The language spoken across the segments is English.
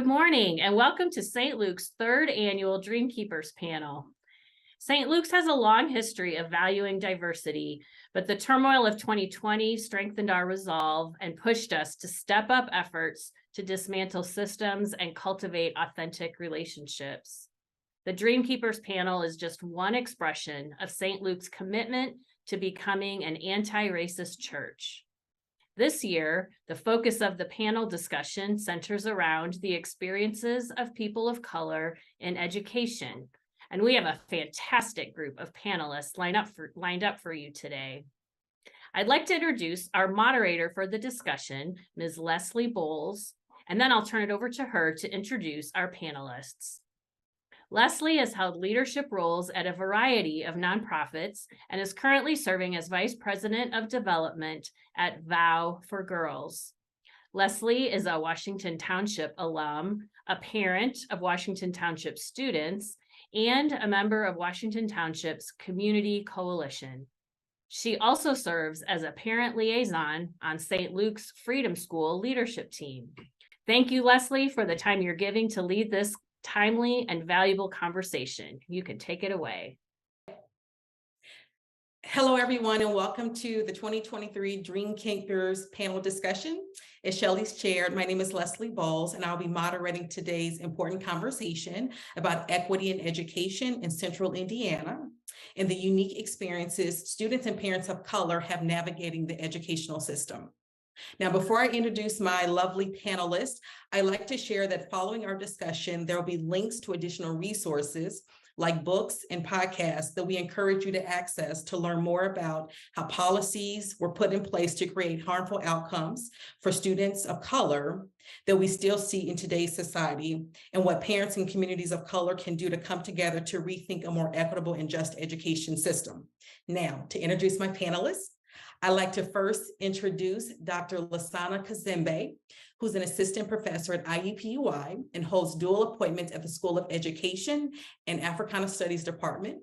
Good morning and welcome to St. Luke's third annual Dreamkeepers panel. St. Luke's has a long history of valuing diversity, but the turmoil of 2020 strengthened our resolve and pushed us to step up efforts to dismantle systems and cultivate authentic relationships. The Dreamkeepers panel is just one expression of St. Luke's commitment to becoming an anti-racist church. This year, the focus of the panel discussion centers around the experiences of people of color in education, and we have a fantastic group of panelists lined up for you today. I'd like to introduce our moderator for the discussion, Ms. Leslie Bowles, and then I'll turn it over to her to introduce our panelists. Leslie has held leadership roles at a variety of nonprofits and is currently serving as Vice President of Development at Vow for Girls. Leslie is a Washington Township alum, a parent of Washington Township students, and a member of Washington Township's Community Coalition. She also serves as a parent liaison on St. Luke's Freedom School leadership team. Thank you, Leslie, for the time you're giving to lead this timely and valuable conversation. You can take it away. Hello, everyone, and welcome to the 2023 Dreamkeepers panel discussion. As Shelley's chaired, my name is Leslie Bowles, and I'll be moderating today's important conversation about equity in education in Central Indiana and the unique experiences students and parents of color have navigating the educational system. Now, before I introduce my lovely panelists, I'd like to share that following our discussion, there will be links to additional resources like books and podcasts that we encourage you to access to learn more about how policies were put in place to create harmful outcomes for students of color that we still see in today's society, and what parents and communities of color can do to come together to rethink a more equitable and just education system. Now, to introduce my panelists, I'd like to first introduce Dr. Lasana Kazembe, who's an assistant professor at IUPUI and holds dual appointments at the School of Education and Africana Studies Department.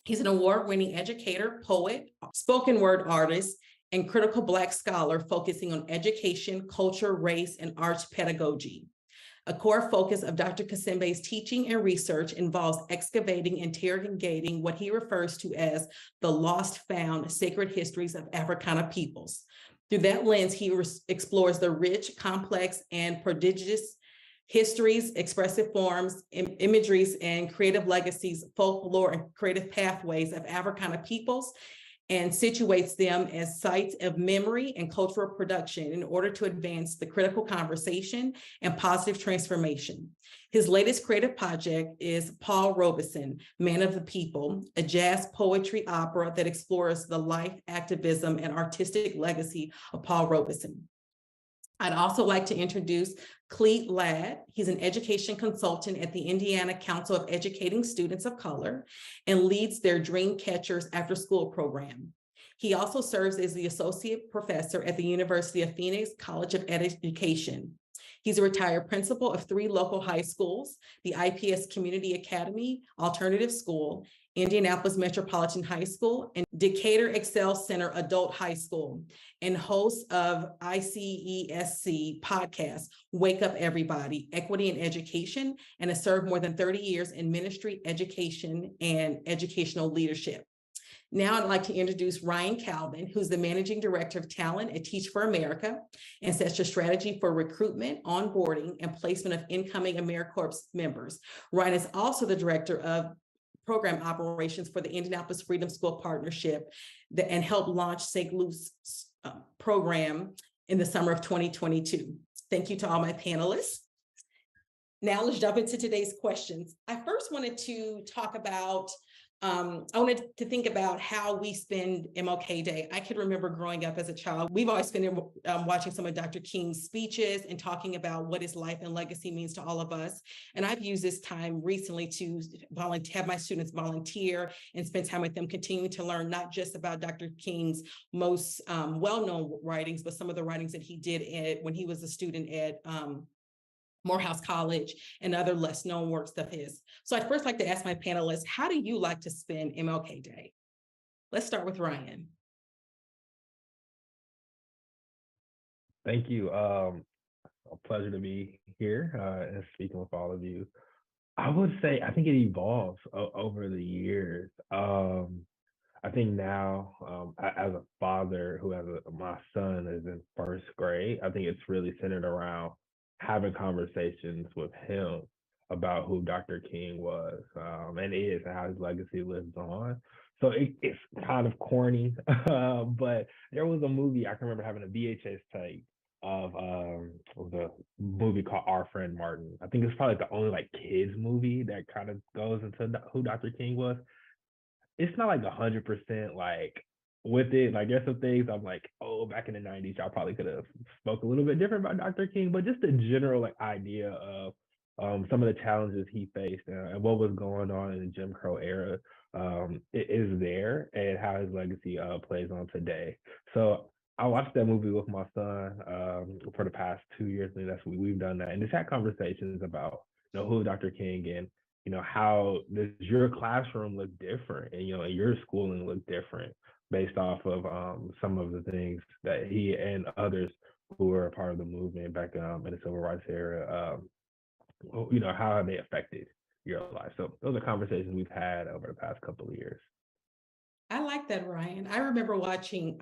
He's an award-winning educator, poet, spoken word artist, and critical Black scholar focusing on education, culture, race, and arts pedagogy. A core focus of Dr. Kazembe's teaching and research involves excavating and interrogating what he refers to as the lost found sacred histories of Africana peoples. Through that lens, he explores the rich, complex, and prodigious histories, expressive forms, imageries, and creative legacies, folklore, and creative pathways of Africana peoples, and situates them as sites of memory and cultural production in order to advance the critical conversation and positive transformation. His latest creative project is Paul Robeson, Man of the People, a jazz poetry opera that explores the life, activism, and artistic legacy of Paul Robeson. I'd also like to introduce Clete Ladd. He's an education consultant at the Indiana Council of Educating Students of Color and leads their Dream Catchers after school program. He also serves as the associate professor at the University of Phoenix College of Education. He's a retired principal of 3 local high schools, the IPS Community Academy Alternative School, Indianapolis Metropolitan High School, and Decatur Excel Center Adult High School, and host of ICESC podcast, Wake Up Everybody, Equity in Education, and has served more than 30 years in ministry, education, and educational leadership. Now I'd like to introduce Ryan Calvin, who's the Managing Director of Talent at Teach for America and sets a strategy for recruitment, onboarding, and placement of incoming AmeriCorps members. Ryan is also the Director of Program Operations for the Indianapolis Freedom School Partnership and helped launch St. Luke's program in the summer of 2022. Thank you to all my panelists. Now let's jump into today's questions. I first wanted to talk about I wanted to think about how we spend MLK Day. I can remember growing up as a child, we've always spent watching some of Dr. King's speeches and talking about what his life and legacy means to all of us. And I've used this time recently to have my students volunteer and spend time with them, continuing to learn not just about Dr. King's most well-known writings, but some of the writings that he did when he was a student at Morehouse College and other less known works of his. So I'd first like to ask my panelists, how do you like to spend MLK Day? Let's start with Ryan. Thank you. a pleasure to be here and speaking with all of you. I would say I think it evolves over the years. I think now, as a father who has my son is in first grade, I think it's really centered around having conversations with him about who Dr. King was and is and how his legacy lives on. So it's kind of corny, but there was a movie I can remember having a VHS tape of what was a movie called Our Friend Martin. I think it's probably the only like kids movie that kind of goes into who Dr. King was. It's not like 100% like with it. Like there's some things I'm like, oh, back in the 90s, y'all probably could have spoke a little bit different about Dr. King, but just the general like idea of some of the challenges he faced and what was going on in the Jim Crow era it is there and how his legacy plays on today. So I watched that movie with my son for the past 2 years, and that's we've done that, and just had conversations about who Dr. King and how does your classroom look different and and your schooling look different based off of some of the things that he and others who were a part of the movement back in the civil rights era, how have they affected your life? So those are conversations we've had over the past couple of years. I like that, Ryan. I remember watching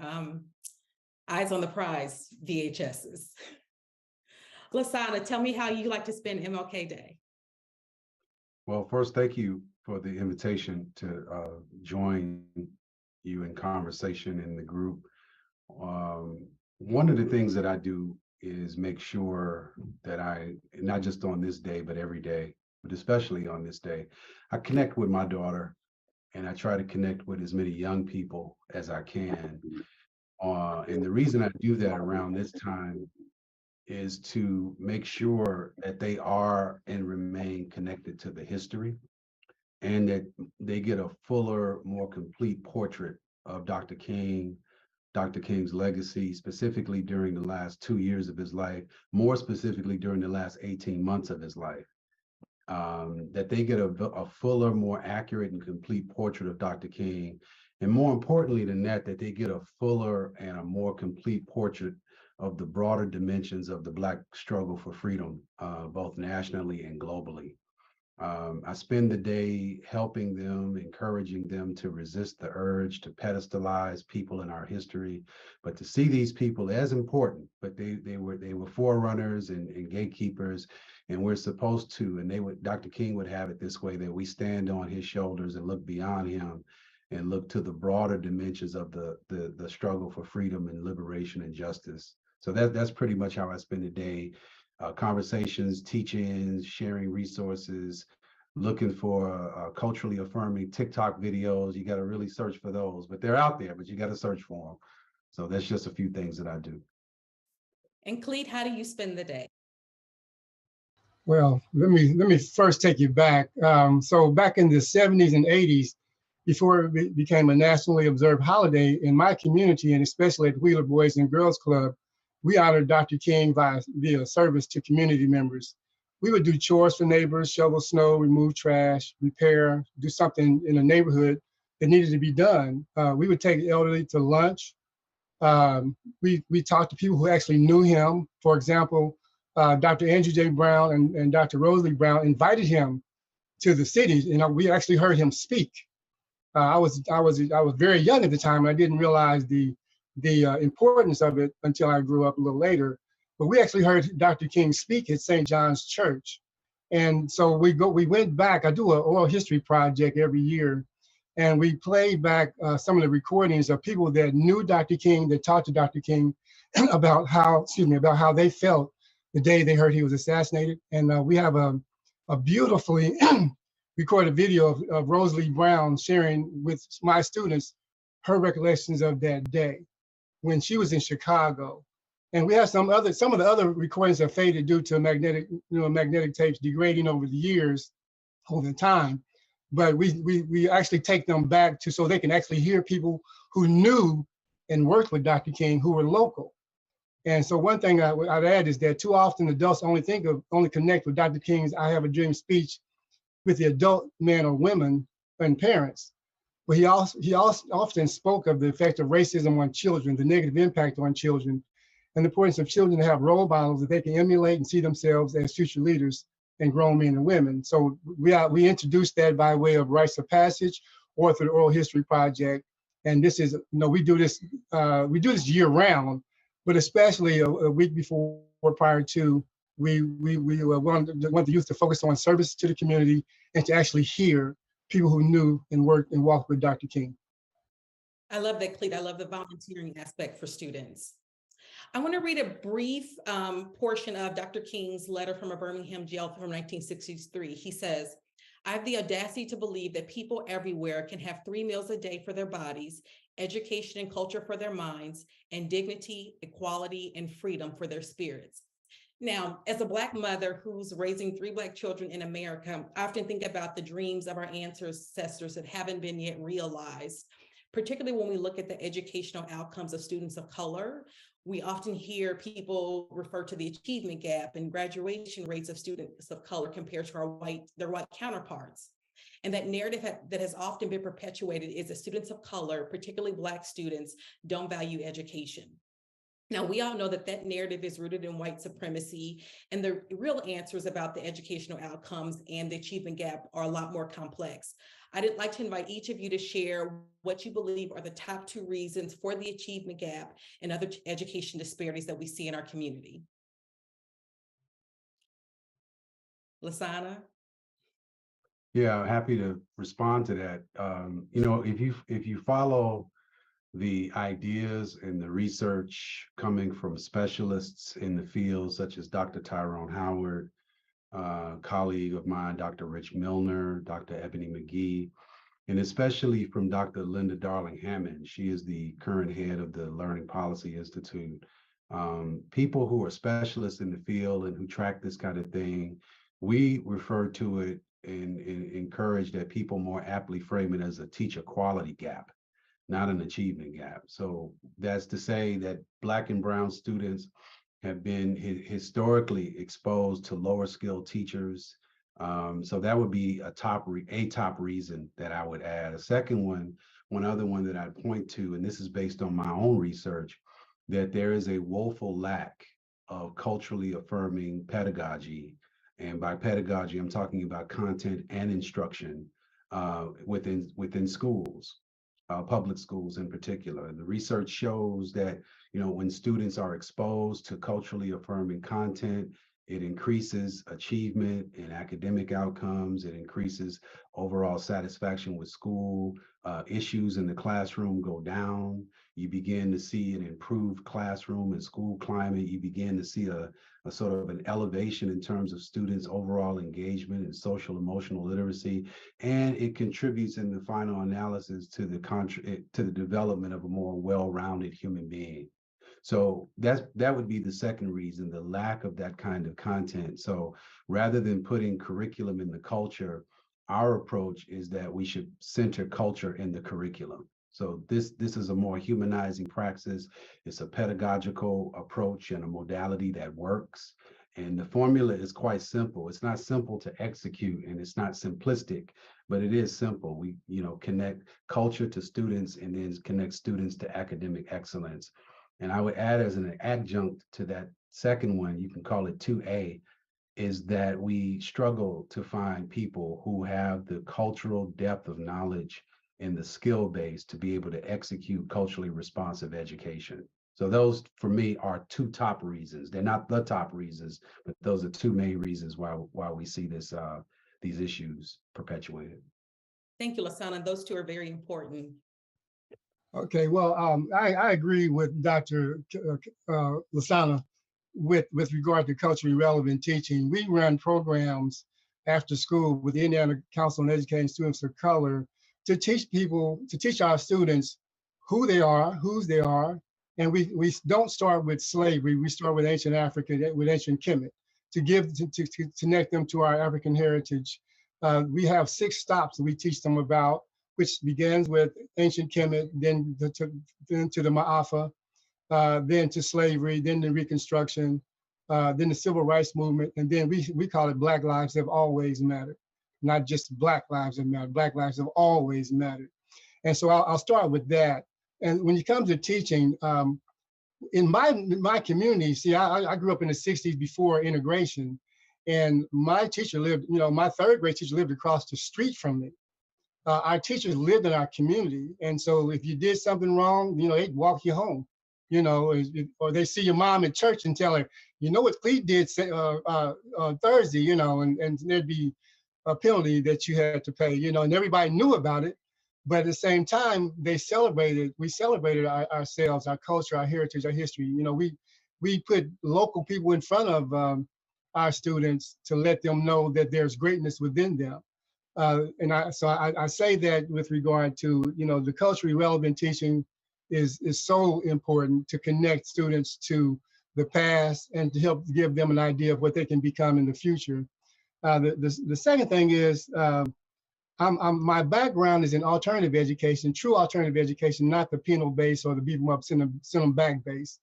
Eyes on the Prize VHSs. Lasana, tell me how you like to spend MLK Day. Well, first, thank you for the invitation to join you in conversation in the group. One of the things that I do is make sure that I, not just on this day, but every day, but especially on this day, I connect with my daughter and I try to connect with as many young people as I can. And the reason I do that around this time is to make sure that they are and remain connected to the history and that they get a fuller, more complete portrait of Dr. King, Dr. King's legacy, specifically during the last 2 years of his life, more specifically during the last 18 months of his life. That they get a fuller, more accurate and complete portrait of Dr. King. And more importantly than that, that they get a fuller and a more complete portrait of the broader dimensions of the Black struggle for freedom, both nationally and globally. I spend the day helping them, encouraging them to resist the urge to pedestalize people in our history, but to see these people as important. But they were forerunners and gatekeepers, and we're supposed to. And Dr. King would have it this way: that we stand on his shoulders and look beyond him, and look to the broader dimensions of the struggle for freedom and liberation and justice. So that's pretty much how I spend the day. Conversations, teachings, sharing resources, looking for culturally affirming TikTok videos. You got to really search for those, but they're out there, but you got to search for them. So that's just a few things that I do. And Cleet, how do you spend the day? Well, let me first take you back. So back in the 70s and 80s, before it became a nationally observed holiday in my community, and especially at Wheeler Boys and Girls Club, we honored Dr. King via service to community members. We would do chores for neighbors, shovel snow, remove trash, repair, do something in the neighborhood that needed to be done. We would take the elderly to lunch. We talked to people who actually knew him. For example, Dr. Andrew J. Brown and Dr. Rosalie Brown invited him to the city, and we actually heard him speak. I was very young at the time, and I didn't realize the importance of it until I grew up a little later. But we actually heard Dr. King speak at St. John's Church, and so we went back. I do an oral history project every year, and we played back some of the recordings of people that knew Dr. King, that talked to Dr. King about how they felt the day they heard he was assassinated. And we have a beautifully recorded video of Rosalie Brown sharing with my students her recollections of that day when she was in Chicago. And we have some of the other recordings that faded due to magnetic tapes degrading over the years, over the time. But we actually take them back so they can actually hear people who knew and worked with Dr. King who were local. And so one thing I'd add is that too often adults only connect with Dr. King's "I Have a Dream" speech with the adult men or women and parents. But he also often spoke of the effect of racism on children, the negative impact on children. and the importance of children to have role models that they can emulate and see themselves as future leaders and grown men and women. So we introduced that by way of rites of passage or through the Oral History Project. And this is, we do this year round, but especially a week before or prior to, we want the youth to focus on service to the community and to actually hear people who knew and worked and walked with Dr. King. I love that, Clete. I love the volunteering aspect for students. I want to read a brief portion of Dr. King's letter from a Birmingham jail from 1963. He says, "I have the audacity to believe that people everywhere can have 3 meals a day for their bodies, education and culture for their minds, and dignity, equality, and freedom for their spirits." Now, as a Black mother who's raising 3 Black children in America, I often think about the dreams of our ancestors that haven't been yet realized, particularly when we look at the educational outcomes of students of color. We often hear people refer to the achievement gap and graduation rates of students of color compared to their white counterparts. And that narrative that has often been perpetuated is that students of color, particularly Black students, don't value education. Now, we all know that that narrative is rooted in white supremacy, and the real answers about the educational outcomes and the achievement gap are a lot more complex. I'd like to invite each of you to share what you believe are the top 2 reasons for the achievement gap and other education disparities that we see in our community. Lasana? Yeah, happy to respond to that. If you follow the ideas and the research coming from specialists in the field, such as Dr. Tyrone Howard, colleague of mine, Dr. Rich Milner, Dr. Ebony McGee, and especially from Dr. Linda Darling Hammond. She is the current head of the Learning Policy Institute. People who are specialists in the field and who track this kind of thing, we refer to it and encourage that people more aptly frame it as a teacher quality gap, not an achievement gap. So that's to say that Black and brown students have been historically exposed to lower skilled teachers. So that would be a top reason that I would add. A second one other one that I'd point to, and this is based on my own research, that there is a woeful lack of culturally affirming pedagogy. And by pedagogy, I'm talking about content and instruction within schools. Public schools in particular. And the research shows that, when students are exposed to culturally affirming content, it increases achievement and academic outcomes. It increases overall satisfaction with school. Issues in the classroom go down. You begin to see an improved classroom and school climate. You begin to see a sort of an elevation in terms of students' overall engagement and social emotional literacy, and it contributes in the final analysis to the development of a more well-rounded human being. So that would be the second reason, the lack of that kind of content. So rather than putting curriculum in the culture, our approach is that we should center culture in the curriculum. So this is a more humanizing praxis. It's a pedagogical approach and a modality that works. And the formula is quite simple. It's not simple to execute and it's not simplistic, but it is simple. We, connect culture to students and then connect students to academic excellence. And I would add as an adjunct to that second one, you can call it 2A, is that we struggle to find people who have the cultural depth of knowledge and the skill base to be able to execute culturally responsive education. So those, for me, are 2 top reasons. They're not the top reasons, but those are 2 main reasons why we see these issues perpetuated. Thank you, Lasana. Those 2 are very important. Okay, well, I agree with Dr. Lasana with regard to culturally relevant teaching. We run programs after school with the Indiana Council on Educating Students of Color to teach our students who they are, whose they are. And we don't start with slavery, we start with ancient Africa, with ancient Kemet, to connect them to our African heritage. We have 6 stops that we teach them about, which begins with ancient Kemet, then to the Ma'afa, then to slavery, then to Reconstruction, then the Civil Rights Movement, and then we call it Black Lives Have Always Mattered. Not just Black lives have mattered, Black lives have always mattered. And so I'll start with that. And when it comes to teaching, in my community, see, I grew up in the 60s before integration, and my teacher lived, my third grade teacher lived across the street from me. Our teachers lived in our community, and so if you did something wrong, they'd walk you home, or they see your mom at church and tell her, what Clete did Thursday, and there'd be a penalty that you had to pay, and everybody knew about it. But at the same time, we celebrated ourselves, our culture, our heritage, our history. We put local people in front of our students to let them know that there's greatness within them. And I say that with regard to, the culturally relevant teaching is so important to connect students to the past and to help give them an idea of what they can become in the future. The second thing is, my background is in alternative education, true alternative education, not the penal base or the beat them up, send them back base.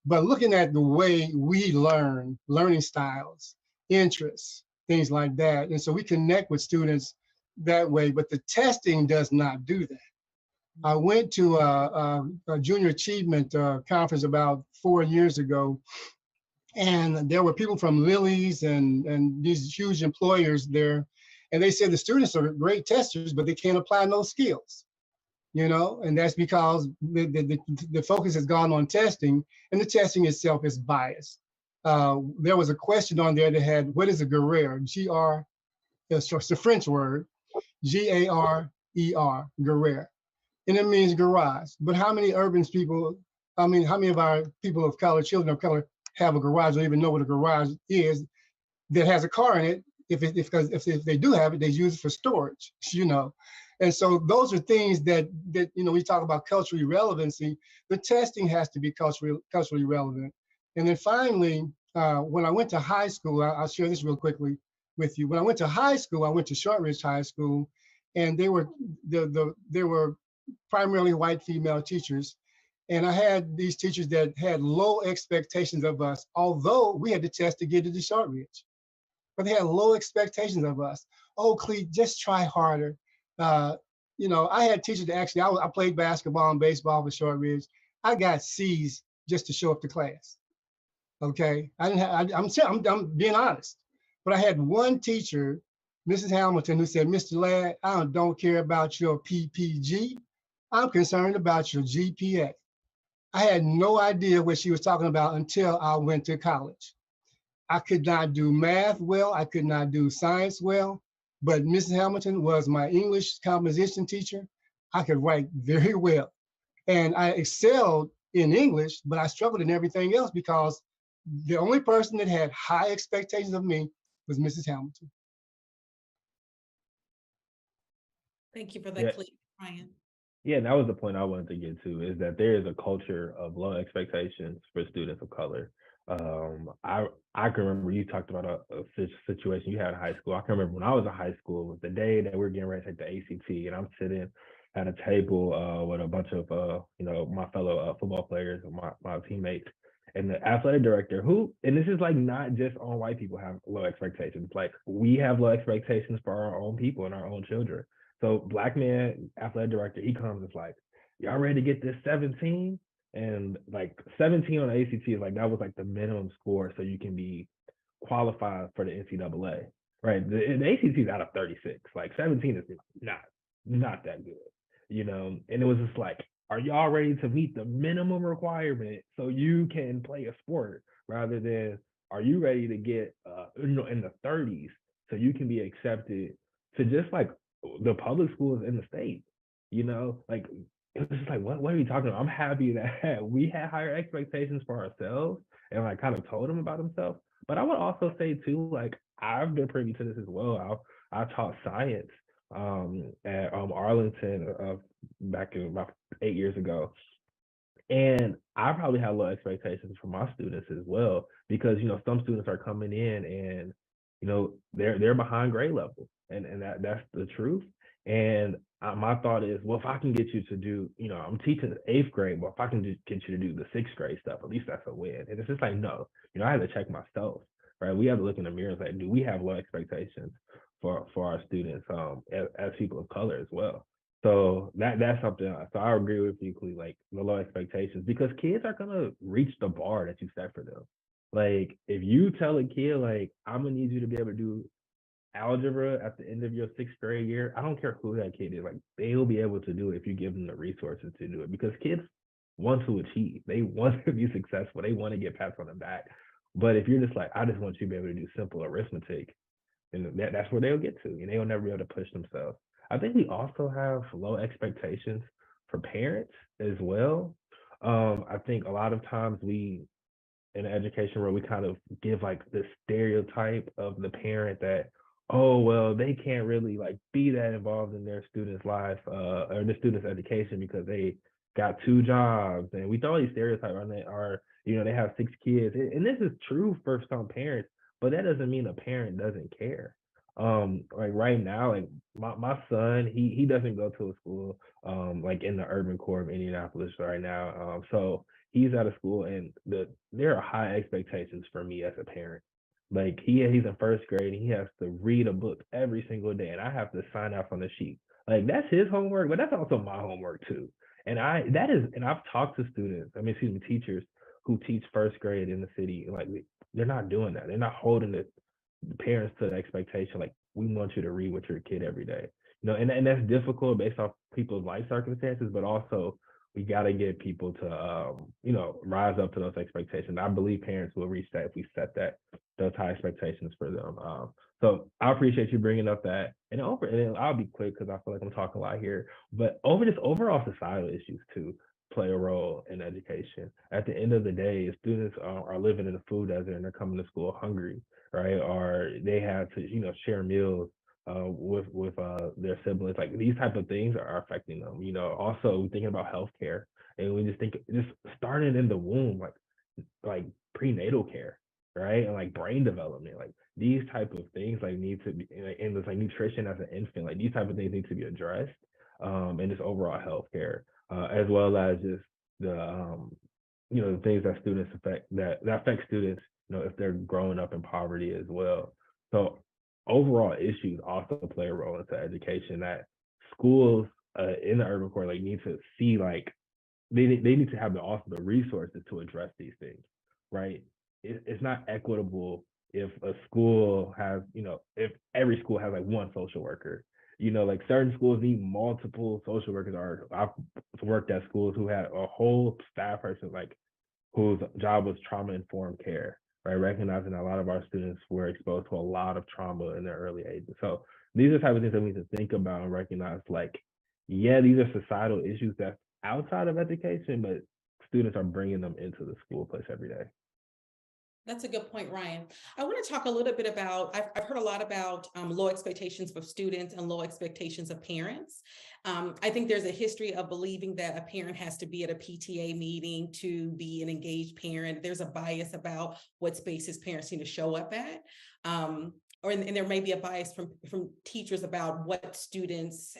But looking at the way we learn, learning styles, interests, things like that. And so we connect with students that way, but the testing does not do that. I went to a junior achievement conference about 4 years ago, and there were people from Lily's and these huge employers there. And they said the students are great testers, but they can't apply those skills, and that's because the focus has gone on testing, and the testing itself is biased. There was a question on there that had, what is a guerre? It's a French word, G-A-R-E-R, guerre. And it means garage. But how many how many of our people of color, children of color, have a garage or even know what a garage is that has a car in it? If they do have it, they use it for storage, And so those are things that we talk about culturally relevancy. The testing has to be culturally relevant. And then finally, when I went to high school, I'll share this real quickly with you. When I went to high school, I went to Shortridge High School, and they were primarily white female teachers. And I had these teachers that had low expectations of us, although we had to test to get into Shortridge. But they had low expectations of us. Oh, Clete, just try harder. I had teachers that actually, I played basketball and baseball for Shortridge. I got C's just to show up to class. Okay, I'm being honest. But I had one teacher, Mrs. Hamilton, who said, Mr. Ladd, I don't care about your PPG. I'm concerned about your GPA. I had no idea what she was talking about until I went to college. I could not do math well. I could not do science well, but Mrs. Hamilton was my English composition teacher. I could write very well. And I excelled in English, but I struggled in everything else because the only person that had high expectations of me was Mrs. Hamilton. Thank you for that, Clete. Ryan. Yeah, and that was the point I wanted to get to, is that there is a culture of low expectations for students of color. I can remember you talked about a situation you had in high school. I can remember when I was in high school, it was the day that we were getting ready to take the ACT, and I'm sitting at a table with a bunch of my fellow football players and my teammates, and the athletic director, and this is like not just on white people have low expectations, like we have low expectations for our own people and our own children. So black man, athletic director, he comes and is like, y'all ready to get this 17? And like 17 on the ACT is like, that was like the minimum score so you can be qualified for the NCAA, right? The ACT is out of 36, like 17 is not that good, And it was just like, are y'all ready to meet the minimum requirement so you can play a sport, rather than are you ready to get in the 30s so you can be accepted to just like the public schools in the state, like it was just like, what are you talking about? I'm happy that we had higher expectations for ourselves and like kind of told them about themselves. But I would also say too, like I've been privy to this as well. I taught science at Arlington back in about 8 years ago. And I probably had low expectations for my students as well, because some students are coming in and they're behind grade level, and that's the truth. And my thought is, well, if I can get you to do, I'm teaching 8th grade, but if I can just get you to do the 6th grade stuff, at least that's a win. And it's just like, no, I had to check myself, right? We have to look in the mirror and say, do we have low expectations for our students as people of color as well? So that's something. So I agree with you, Clee, like the low expectations, because kids are gonna reach the bar that you set for them. Like if you tell a kid like I'm gonna need you to be able to do algebra at the end of your sixth grade year, I don't care who that kid is, like they'll be able to do it if you give them the resources to do it, because kids want to achieve, they want to be successful, they want to get pats on the back. But if you're just like, I just want you to be able to do simple arithmetic, and that's where they'll get to, and they'll never be able to push themselves. I think we also have low expectations for parents as well. I think a lot of times we in education where we kind of give like the stereotype of the parent that, oh well, they can't really like be that involved in their students' life or the students' education because they got two jobs, and we throw these stereotypes on that are, they have six kids, and this is true for some parents, but that doesn't mean a parent doesn't care. Like right now, like my son, he doesn't go to a school like in the urban core of Indianapolis right now. So he's out of school, and there are high expectations for me as a parent. Like he's in first grade and he has to read a book every single day, and I have to sign off on the sheet. Like that's his homework, but that's also my homework too. And I've talked to students, excuse me, teachers who teach first grade in the city, like they're not doing that. They're not holding the parents to the expectation like we want you to read with your kid every day. And that's difficult based off people's life circumstances, but also we got to get people to rise up to those expectations. I believe parents will reach that if we set those high expectations for them. So I appreciate you bringing up that, and I'll be quick because I feel like I'm talking a lot here, but overall societal issues too play a role in education. At the end of the day, if students are living in a food desert and they're coming to school hungry, right, or they have to share meals with their siblings, like these type of things are affecting them. Also thinking about healthcare, and we just starting in the womb, like prenatal care, right, and like brain development, like these type of things like need to be, and there's like nutrition as an infant, like these type of things need to be addressed, and just overall healthcare, as well as just the things that students that affect students, if they're growing up in poverty as well. So overall issues also play a role into education that schools in the urban core like need to see, like they need to have the resources to address these things, right? It's not equitable if a school has, if every school has like one social worker. Like certain schools need multiple social workers. Or I've worked at schools who had a whole staff person like whose job was trauma-informed care, right? Recognizing that a lot of our students were exposed to a lot of trauma in their early ages. So these are the type of things that we need to think about and recognize, like, yeah, these are societal issues that's outside of education, but students are bringing them into the school place every day. That's a good point, Ryan. I want to talk a little bit about, I've heard a lot about low expectations for students and low expectations of parents. I think there's a history of believing that a parent has to be at a PTA meeting to be an engaged parent. There's a bias about what spaces parents need to show up at. And there may be a bias from teachers about how students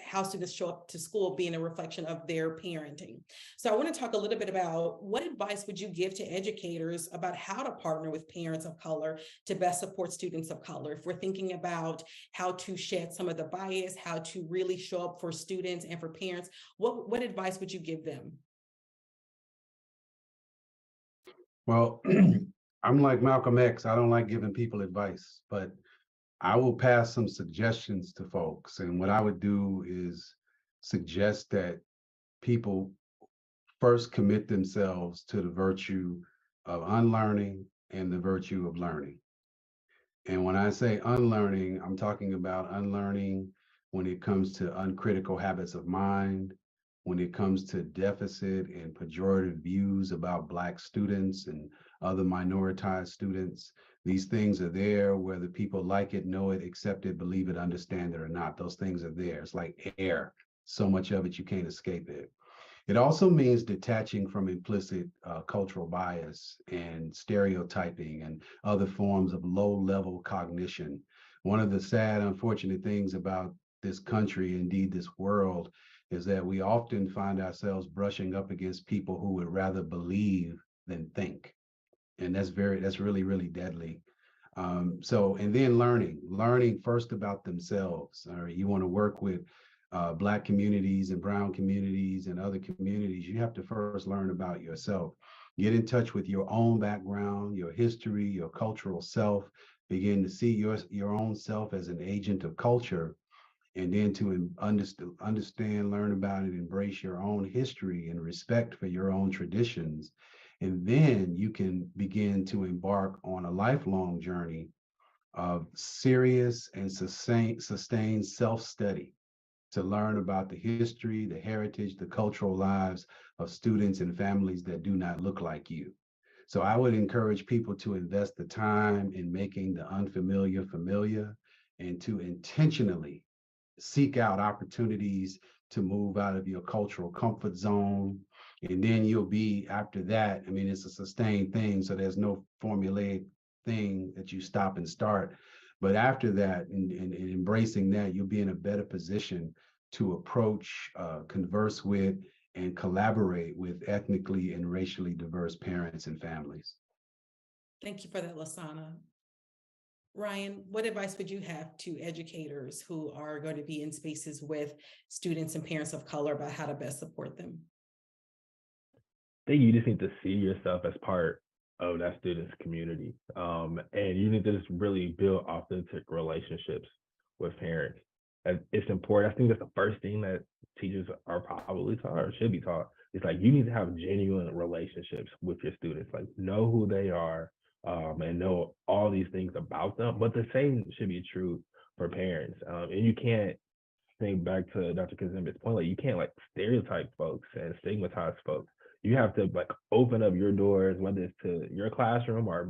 show up to school being a reflection of their parenting. So I want to talk a little bit about what advice would you give to educators about how to partner with parents of color to best support students of color? If we're thinking about how to shed some of the bias, how to really show up for students and for parents, what advice would you give them? Well, I'm like Malcolm X. I don't like giving people advice, but I will pass some suggestions to folks. And what I would do is suggest that people first commit themselves to the virtue of unlearning and the virtue of learning. And when I say unlearning, I'm talking about unlearning when it comes to uncritical habits of mind, when it comes to deficit and pejorative views about Black students and other minoritized students. These things are there, whether people like it, know it, accept it, believe it, understand it or not. Those things are there. It's like air. So much of it, you can't escape it. It also means detaching from implicit cultural bias and stereotyping and other forms of low-level cognition. One of the sad, unfortunate things about this country, indeed this world, is that we often find ourselves brushing up against people who would rather believe than think. And that's really, really deadly. And then learning first about themselves. All right, you want to work with Black communities and brown communities and other communities, you have to first learn about yourself. Get in touch with your own background, your history, your cultural self. Begin to see your own self as an agent of culture, and then to understand, learn about it, embrace your own history and respect for your own traditions. And then you can begin to embark on a lifelong journey of serious and sustained self-study to learn about the history, the heritage, the cultural lives of students and families that do not look like you. So I would encourage people to invest the time in making the unfamiliar familiar, and to intentionally seek out opportunities to move out of your cultural comfort zone. And then you'll be, after that, I mean, it's a sustained thing, so there's no formulaic thing that you stop and start. But after that, and embracing that, you'll be in a better position to approach, converse with, and collaborate with ethnically and racially diverse parents and families. Thank you for that, Lasana. Ryan, what advice would you have to educators who are going to be in spaces with students and parents of color about how to best support them? I think you just need to see yourself as part of that student's community. And you need to just really build authentic relationships with parents. And it's important. I think that's the first thing that teachers are probably taught or should be taught. It's like you need to have genuine relationships with your students, like know who they are, and know all these things about them. But the same should be true for parents. And you can't, think back to Dr. Kazimba's point, like you can't like stereotype folks and stigmatize folks. You have to like open up your doors, whether it's to your classroom or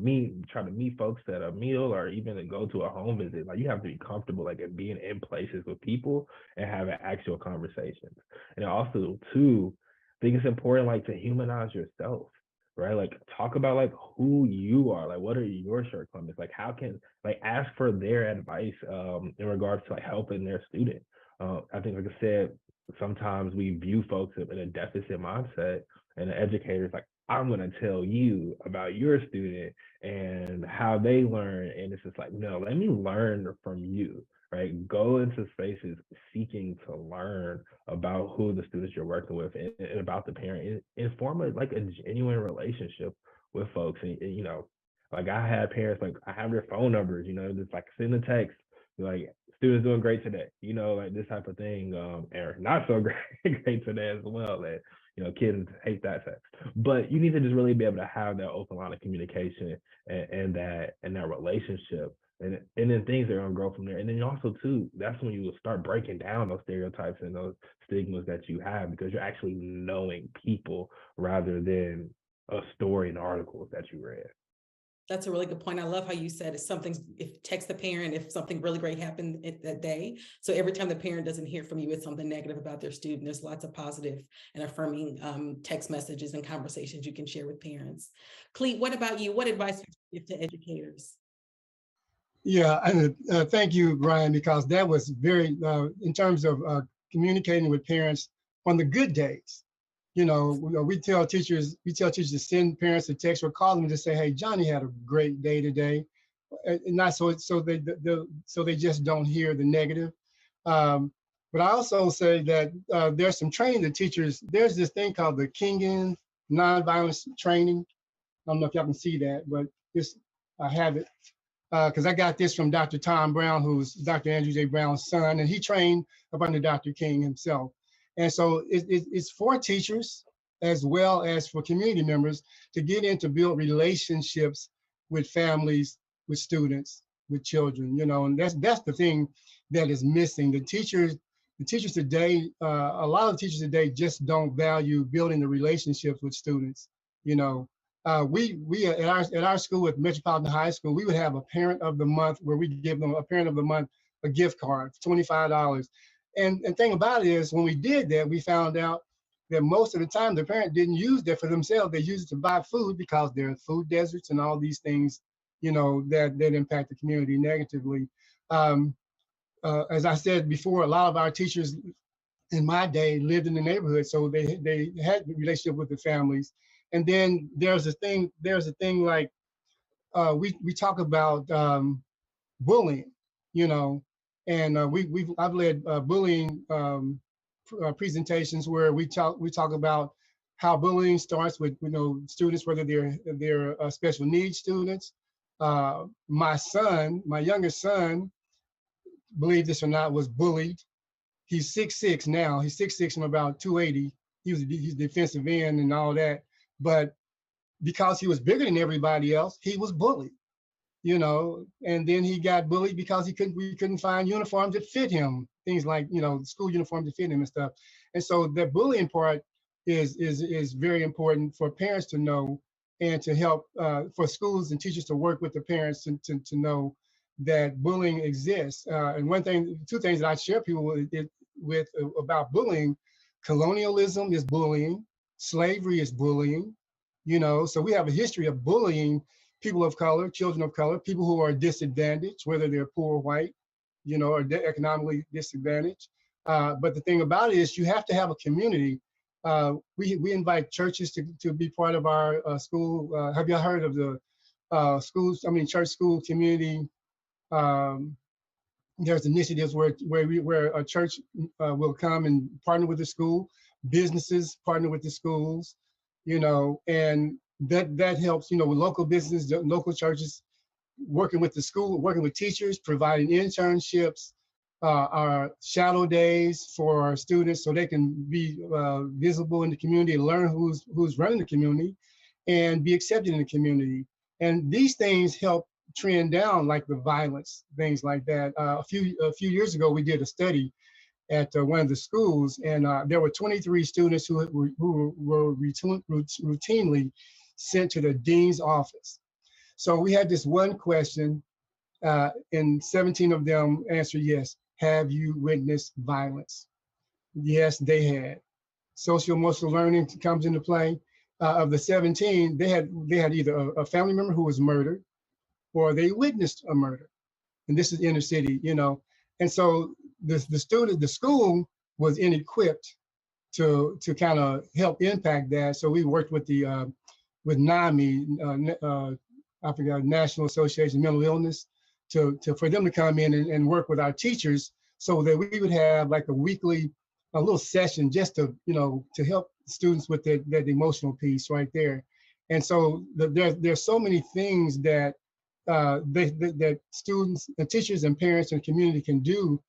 try to meet folks at a meal or even to go to a home visit. Like you have to be comfortable like in being in places with people and having actual conversations. And also too, I think it's important like to humanize yourself, right? Like talk about like who you are, like what are your shortcomings, like how can like ask for their advice in regards to like helping their student. I think, like I said, sometimes we view folks in a deficit mindset, and the educator's like, I'm going to tell you about your student and how they learn. And it's just like, no, let me learn from you, right? Go into spaces seeking to learn about who the students you're working with and about the parent and form like a genuine relationship with folks. And, you know, like I had parents, like I have their phone numbers, you know, just like send a text, like students doing great today, you know, like this type of thing, and not so great today as well. That, you know, kids hate that text, but you need to just really be able to have that open line of communication and that relationship, and then things are gonna grow from there. And then also too, that's when you will start breaking down those stereotypes and those stigmas that you have, because you're actually knowing people rather than a story and articles that you read. That's a really good point. I love how you said if text the parent if something really great happened that day. So every time the parent doesn't hear from you, it's something negative about their student. There's lots of positive and affirming text messages and conversations you can share with parents. Clete, what about you? What advice would you give to educators? Yeah, and thank you, Brian, because that was very, in terms of communicating with parents on the good days. You know, we tell teachers to send parents a text or call them and just say, "Hey, Johnny had a great day today," and not so they just don't hear the negative. But I also say that there's some training that teachers. There's this thing called the Kingan Nonviolence Training. I don't know if y'all can see that, but I have it because I got this from Dr. Tom Brown, who's Dr. Andrew J. Brown's son, and he trained up under Dr. King himself. And so it's for teachers as well as for community members to get in to build relationships with families, with students, with children, you know, and that's the thing that is missing. The teachers today, a lot of teachers today just don't value building the relationships with students. You know, we at our school at Metropolitan High School, we would have a parent of the month where we give them a parent of the month a gift card, $25. And thing about it is, when we did that, we found out that most of the time the parent didn't use that for themselves. They used it to buy food because there are food deserts and all these things, you know, that impact the community negatively. As I said before, a lot of our teachers in my day lived in the neighborhood, so they had a relationship with the families. And then there's a thing like we talk about bullying, you know. And I've led bullying presentations where we talk about how bullying starts with students, whether they're special needs students. My youngest son, believe this or not, was bullied. He's 6'6" now. He's 6'6" from about 280. He's defensive end and all that. But because he was bigger than everybody else, he was bullied. And then he got bullied because we couldn't find uniforms that fit him, things like, school uniforms that fit him and stuff. And so the bullying part is very important for parents to know, and to help for schools and teachers to work with the parents to know that bullying exists. And two things that I share people with about bullying: colonialism is bullying, slavery is bullying, so we have a history of bullying people of color, children of color, people who are disadvantaged, whether they're poor or white, or economically disadvantaged. But the thing about it is you have to have a community. We invite churches to be part of our school. Have you heard of the church school community? There's initiatives where a church will come and partner with the school, businesses partner with the schools, and that helps, with local business, local churches, working with the school, working with teachers, providing internships, our shadow days for our students so they can be visible in the community and learn who's running the community and be accepted in the community. And these things help trend down, like the violence, things like that. A few years ago, we did a study at one of the schools, and there were 23 students who were routinely sent to the dean's office. So we had this one question, and 17 of them answered yes. Have you witnessed violence? Yes, they had. Social emotional learning comes into play. Of the 17, they had either a family member who was murdered, or they witnessed a murder. And this is inner city, And so the school was inequipped to kind of help impact that. So we worked with with NAMI, I forgot, National Association of Mental Illness, for them to come in and work with our teachers so that we would have like a little session just to help students with that emotional piece right there. And so there's so many things that that students and teachers and parents and community can do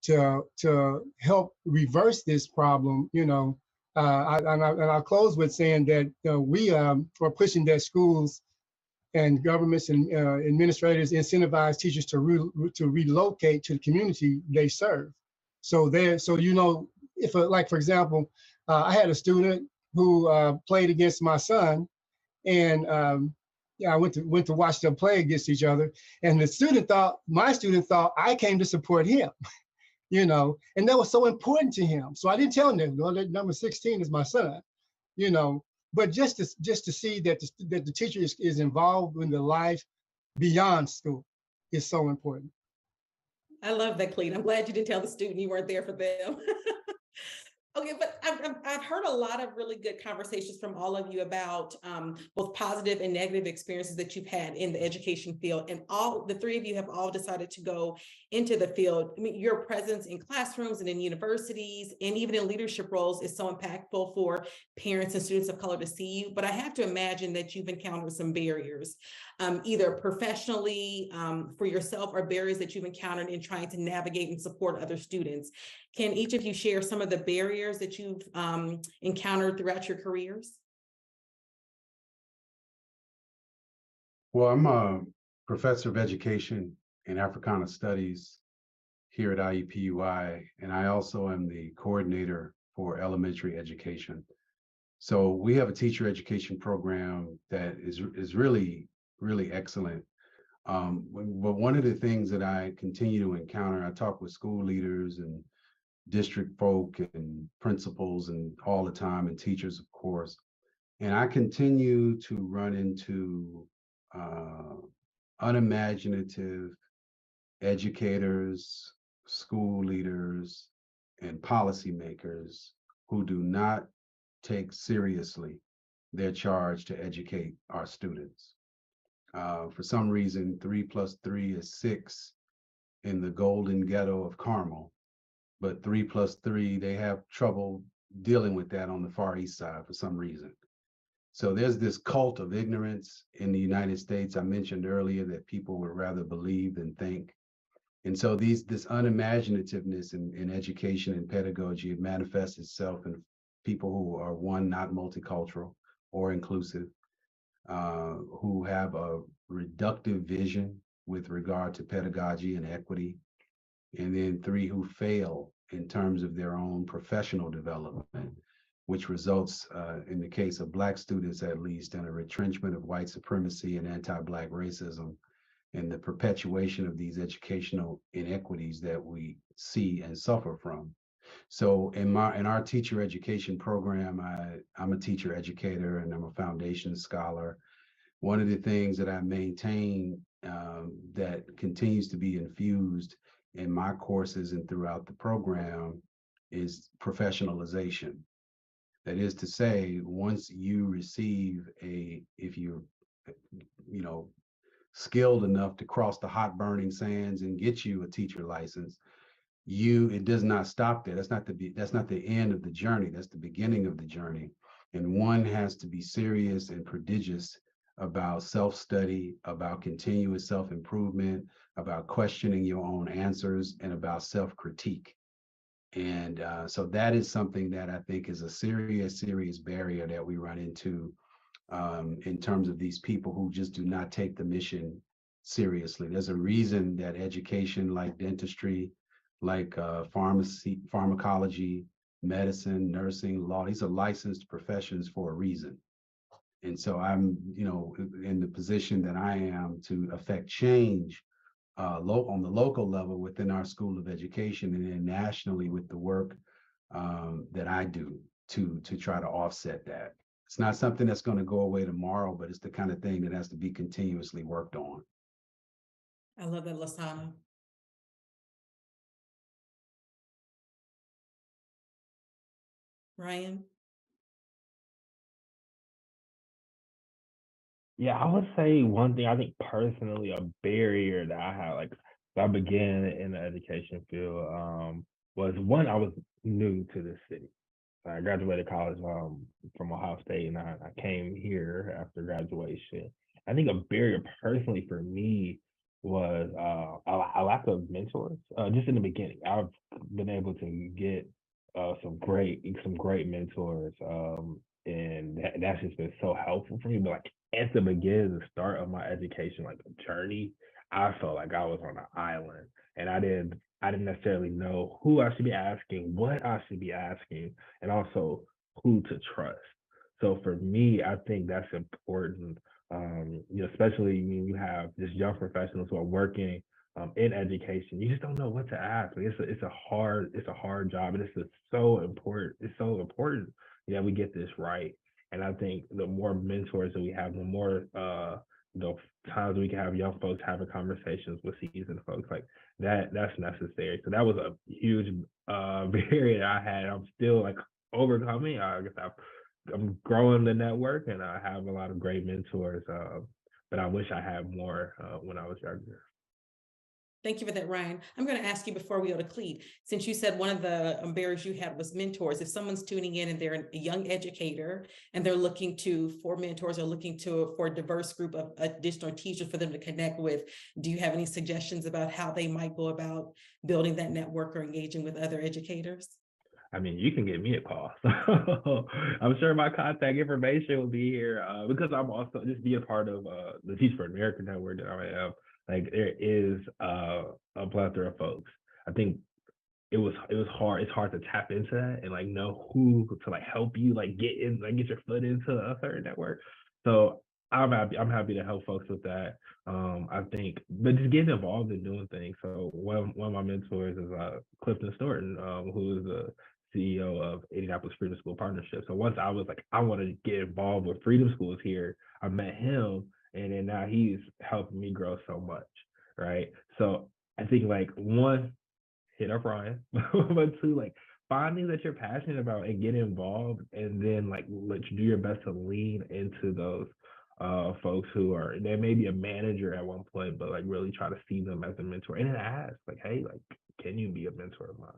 to help reverse this problem. I'll close with saying that we are pushing that schools and governments and administrators incentivize teachers to relocate to the community they serve. If like, for example, I had a student who played against my son, and I went to watch them play against each other, and my student thought I came to support him, and that was so important to him. So I didn't tell him that number 16 is my son, but just to see that the teacher is involved in the life beyond school is so important. I love that, Cleet. I'm glad you didn't tell the student you weren't there for them. Okay, but I've heard a lot of really good conversations from all of you about both positive and negative experiences that you've had in the education field, and all the three of you have all decided to go into the field. I mean, your presence in classrooms and in universities and even in leadership roles is so impactful for parents and students of color to see you. But I have to imagine that you've encountered some barriers, either professionally for yourself, or barriers that you've encountered in trying to navigate and support other students. Can each of you share some of the barriers that you've encountered throughout your careers? Well, I'm a professor of education and Africana Studies here at IUPUI, and I also am the coordinator for elementary education. So we have a teacher education program that is really, really excellent. But one of the things that I continue to encounter, I talk with school leaders and district folk and principals and all the time, and teachers, of course. And I continue to run into unimaginative educators, school leaders, and policymakers who do not take seriously their charge to educate our students. For some reason, 3 + 3 is 6, in the golden ghetto of Carmel, but 3+3, they have trouble dealing with that on the Far East Side for some reason. So there's this cult of ignorance in the United States. I mentioned earlier that people would rather believe than think. And so this unimaginativeness in education and pedagogy, it manifests itself in people who are, one, not multicultural or inclusive, who have a reductive vision with regard to pedagogy and equity, and then three, who fail in terms of their own professional development, which results, in the case of Black students at least, in a retrenchment of white supremacy and anti-Black racism, and the perpetuation of these educational inequities that we see and suffer from. So in our teacher education program, I'm a teacher educator and I'm a foundation scholar. One of the things that I maintain, that continues to be infused in my courses and throughout the program is professionalization. That is to say, once you receive if you're, skilled enough to cross the hot burning sands and get you a teacher license, it does not stop there. That's not the end of the journey. That's the beginning of the journey. And one has to be serious and prodigious about self-study, about continuous self-improvement, about questioning your own answers, and about self-critique. And so that is something that I think is a serious barrier that we run into, in terms of these people who just do not take the mission seriously. There's a reason that education like dentistry, like pharmacy, pharmacology, medicine, nursing, law, these are licensed professions for a reason. And so I'm, in the position that I am to affect change on the local level within our School of Education, and then nationally with the work that I do to try to offset that. It's not something that's going to go away tomorrow, but it's the kind of thing that has to be continuously worked on. I love that, Lasana. Ryan? Yeah, I would say one thing I think personally a barrier that I had, like, I began in the education field, was one, I was new to this city. I graduated college from Ohio State, and I came here after graduation. I think a barrier personally for me was a lack of mentors. Just in the beginning, I've been able to get some great mentors, and that's just been so helpful for me. But like at the beginning, the start of my education like journey, I felt like I was on an island, and I didn't necessarily know who I should be asking, what I should be asking, and also who to trust. So for me, I think that's important, especially when you have just young professionals who are working in education. You just don't know what to ask. Like, it's a hard job, and it's just so important. It's so important that we get this right. And I think the more mentors that we have, the more the times we can have young folks having conversations with seasoned folks like that's necessary. So that was a huge barrier that I had. I'm still like overcoming. I guess I'm growing the network, and I have a lot of great mentors. But I wish I had more when I was younger. Thank you for that, Ryan. I'm going to ask you before we go to Clete, since you said one of the barriers you had was mentors. If someone's tuning in and they're a young educator and they're looking for mentors or for a diverse group of additional teachers for them to connect with, do you have any suggestions about how they might go about building that network or engaging with other educators? I mean, you can give me a call. So I'm sure my contact information will be here, because I'm also just be a part of the Teach for America network that I am. Like there is a plethora of folks. I think it was hard. It's hard to tap into that and like know who to like help you like get your foot into a certain network. So I'm happy to help folks with that. I think, but just getting involved in doing things. So one of my mentors is Clifton Norton, who is the CEO of Indianapolis Freedom School Partnership. So once I was like, I want to get involved with Freedom Schools here, I met him, and then now he's helping me grow so much, right? So I think like one, hit up Ryan, but two, like find things that you're passionate about and get involved, and then like let you do your best to lean into those folks who are, they may be a manager at one point, but like really try to see them as a mentor and then ask like, hey, like, can you be a mentor of mine?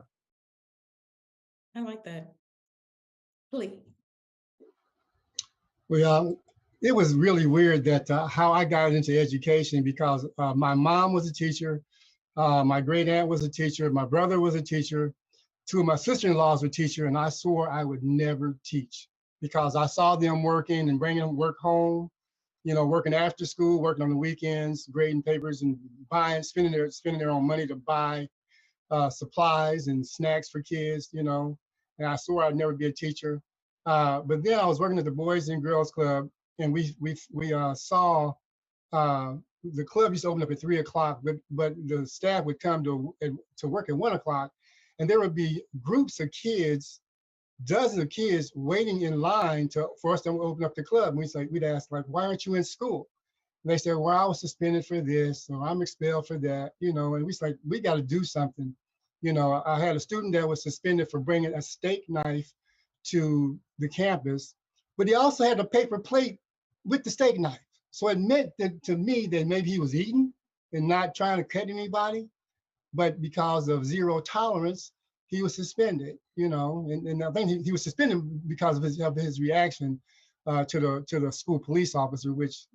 I like that. Please. Well, it was really weird that how I got into education, because my mom was a teacher, my great aunt was a teacher, my brother was a teacher, two of my sister-in-laws were teachers, and I swore I would never teach because I saw them working and bringing work home, you know, working after school, working on the weekends, grading papers and spending their own money to buy supplies and snacks for kids, you know, and I swore I'd never be a teacher. But then I was working at the Boys and Girls Club, and we saw the club used to open up at 3 o'clock, but the staff would come to work at 1 o'clock, and there would be groups of kids, dozens of kids waiting in line for us to open up the club. And we'd ask like, why aren't you in school? And they said, well, I was suspended for this, or I'm expelled for that, you know. And we was like, we got to do something. You know, I had a student that was suspended for bringing a steak knife to the campus, but he also had a paper plate with the steak knife. So it meant that to me that maybe he was eating and not trying to cut anybody, but because of zero tolerance, he was suspended, you know, and I think he was suspended because of his reaction to the school police officer, which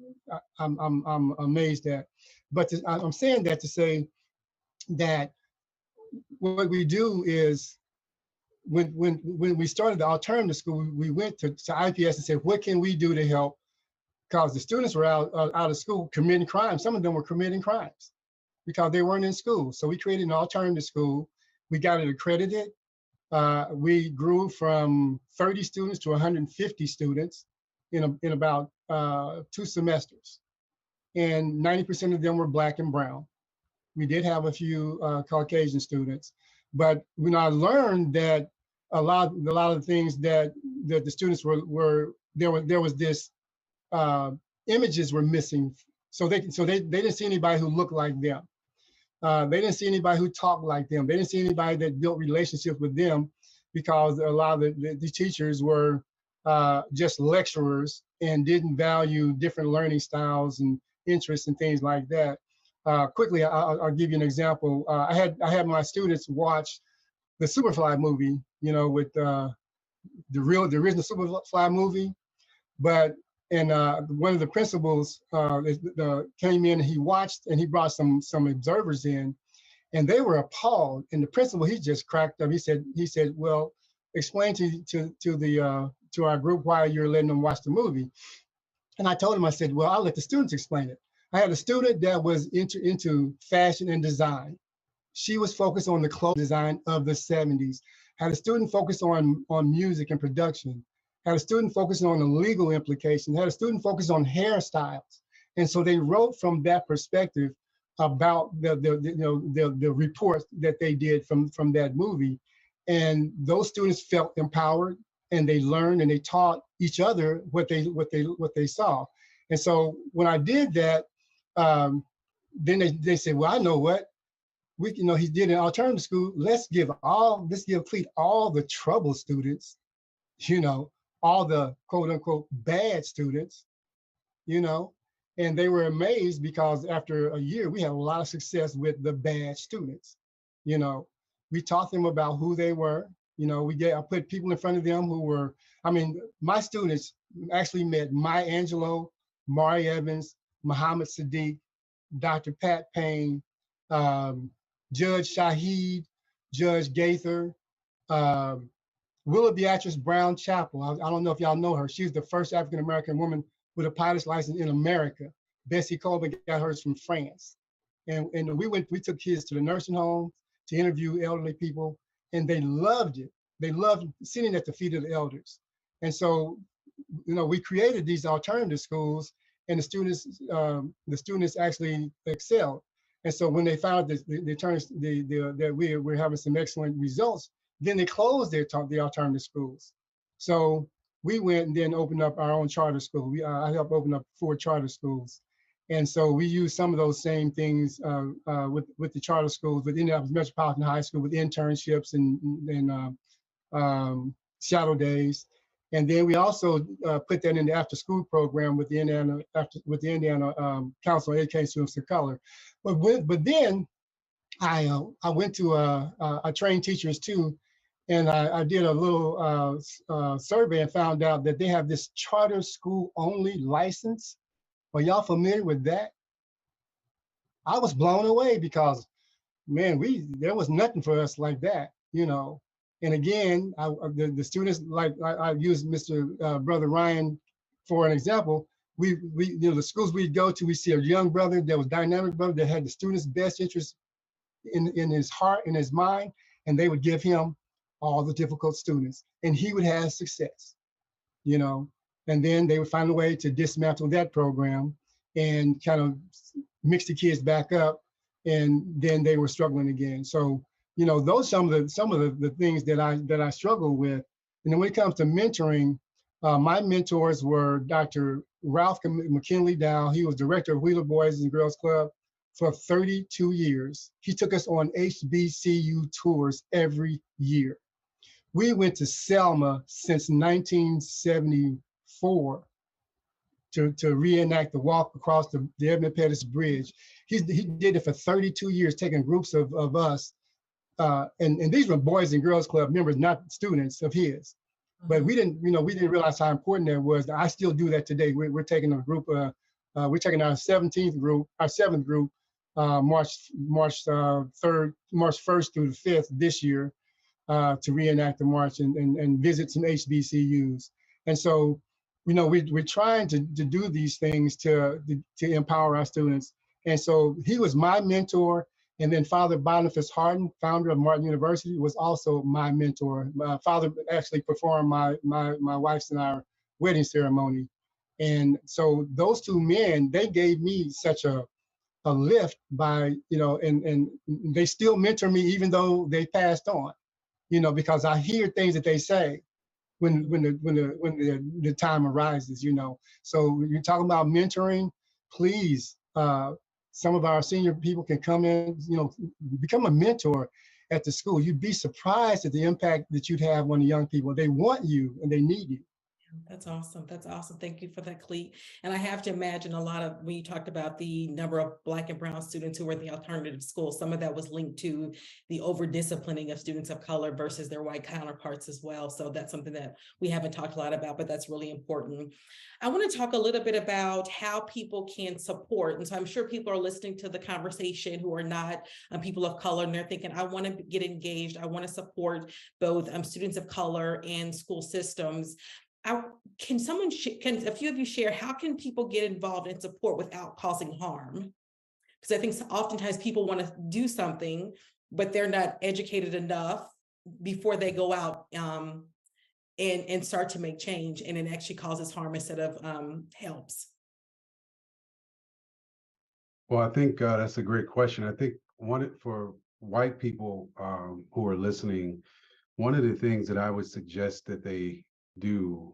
I'm amazed at. But I'm saying that to say that what we do is when we started the alternative school, we went to IPS and said, what can we do to help? Because the students were out of school committing crimes. Some of them were committing crimes because they weren't in school. So we created an alternative school. We got it accredited. We grew from 30 students to 150 students in about 2 semesters. And 90% of them were Black and brown. We did have a few Caucasian students, but when I learned that a lot of things that the students were there was this images were missing, so they didn't see anybody who looked like them. They didn't see anybody who talked like them. They didn't see anybody that built relationships with them, because a lot of the teachers were just lecturers and didn't value different learning styles and interests and things like that. Quickly, I'll give you an example. I had my students watch the Superfly movie, you know, with the original Superfly movie, but one of the principals came in and he watched, and he brought some observers in, and they were appalled. And the principal, he just cracked up. He said, well, explain to our group why you're letting them watch the movie. And I told him, I said, well, I'll let the students explain it. I had a student that was into fashion and design. She was focused on the clothes design of the 70s. Had a student focused on music and production. Had a student focusing on the legal implications. Had a student focused on hairstyles. And so they wrote from that perspective about the reports that they did from that movie. And those students felt empowered, and they learned and they taught each other what they saw. And so when I did that, then they said, well, I know what he did in alternative school. Let's give Cleet all the trouble students, you know, all the quote unquote bad students, you know. And they were amazed, because after a year, we had a lot of success with the bad students. You know, we taught them about who they were. You know, I put people in front of them who were, my students actually met Maya Angelou, Mari Evans, Muhammad Sadiq, Dr. Pat Payne, Judge Shaheed, Judge Gaither, Willa Beatrice Brown Chapel. I don't know if y'all know her. She's the first African-American woman with a pilot's license in America. Bessie Coleman got hers from France. And we took kids to the nursing home to interview elderly people, and they loved it. They loved sitting at the feet of the elders. And so, you know, we created these alternative schools, and the students actually excelled. And so when they found that that we were having some excellent results, then they closed the alternative schools. So we went and then opened up our own charter school. I helped open up 4 charter schools. And so we used some of those same things with the charter schools, with Indianapolis Metropolitan High School, with internships and shadow days. And then we also put that in the after school program with the Indiana Council of Education Students of Color. But then I went to I trained teachers too, and I did a little survey and found out that they have this charter school only license. Are y'all familiar with that? I was blown away because, man, there was nothing for us like that, you know. And again, the students, like I use Mr. Brother Ryan for an example. We you know, the schools we go to, we see a young brother that was dynamic brother that had the students' best interest in his heart, in his mind, and they would give him all the difficult students, and he would have success, you know. And then they would find a way to dismantle that program and kind of mix the kids back up, and then they were struggling again. So, you know, those some of the things that I struggle with. And then when it comes to mentoring, my mentors were Dr. Ralph McKinley Dow. He was director of Wheeler Boys and Girls Club for 32 years. He took us on HBCU tours every year. We went to Selma since 1974 to reenact the walk across the Edmund Pettus Bridge. He did it for 32 years, taking groups of us. And these were Boys and Girls Club members, not students of his. But we didn't realize how important that was. I still do that today. We're taking a group, we're taking our seventh group, March 1st through the 5th this year, to reenact the march and visit some HBCUs. And so, you know, we're trying to do these things to empower our students. And so he was my mentor. And then Father Boniface Hardin, founder of Martin University, was also my mentor. My father actually performed my wife's and our wedding ceremony. And so those two men, they gave me such a lift by, you know, and they still mentor me even though they passed on, you know, because I hear things that they say when the time arises, you know. So you're talking about mentoring, please, some of our senior people can come in, you know, become a mentor at the school. You'd be surprised at the impact that you'd have on the young people. They want you and they need you. That's awesome. That's awesome. Thank you for that, Cleet. And I have to imagine a lot of, when you talked about the number of Black and brown students who were in the alternative schools, some of that was linked to the over-disciplining of students of color versus their white counterparts as well. So that's something that we haven't talked a lot about, but that's really important. I want to talk a little bit about how people can support. And so I'm sure people are listening to the conversation who are not people of color, and they're thinking, I want to get engaged. I want to support both students of color and school systems. Can a few of you share, how can people get involved and support without causing harm? Because I think oftentimes people want to do something, but they're not educated enough before they go out and start to make change, and it actually causes harm instead of helps. Well, I think that's a great question. I think for white people who are listening, one of the things that I would suggest that they do,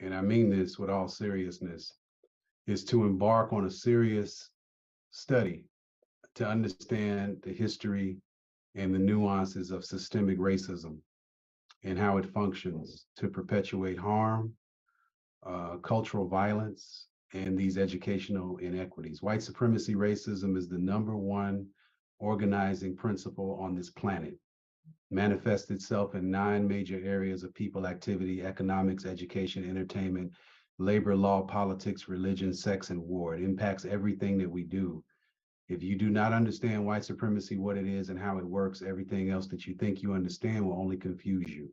and I mean this with all seriousness, is to embark on a serious study to understand the history and the nuances of systemic racism and how it functions to perpetuate harm, cultural violence, and these educational inequities. White supremacy racism is the #1 organizing principle on this planet. Manifests itself in 9 major areas of people activity: economics, education, entertainment, labor law, politics, religion, sex, and war. It impacts everything that we do. If you do not understand white supremacy, what it is and how it works, everything else that you think you understand will only confuse you.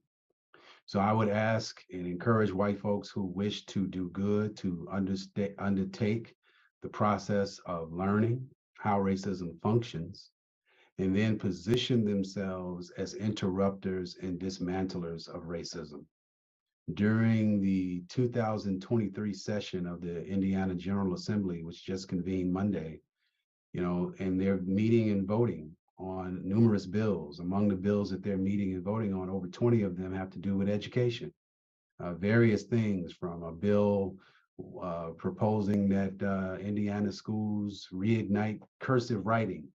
So I would ask and encourage white folks who wish to do good to undertake the process of learning how racism functions, and then position themselves as interrupters and dismantlers of racism. During the 2023 session of the Indiana General Assembly, which just convened Monday, you know, and they're meeting and voting on numerous bills. Among the bills that they're meeting and voting on, over 20 of them have to do with education. Various things, from a bill proposing that Indiana schools reignite cursive writing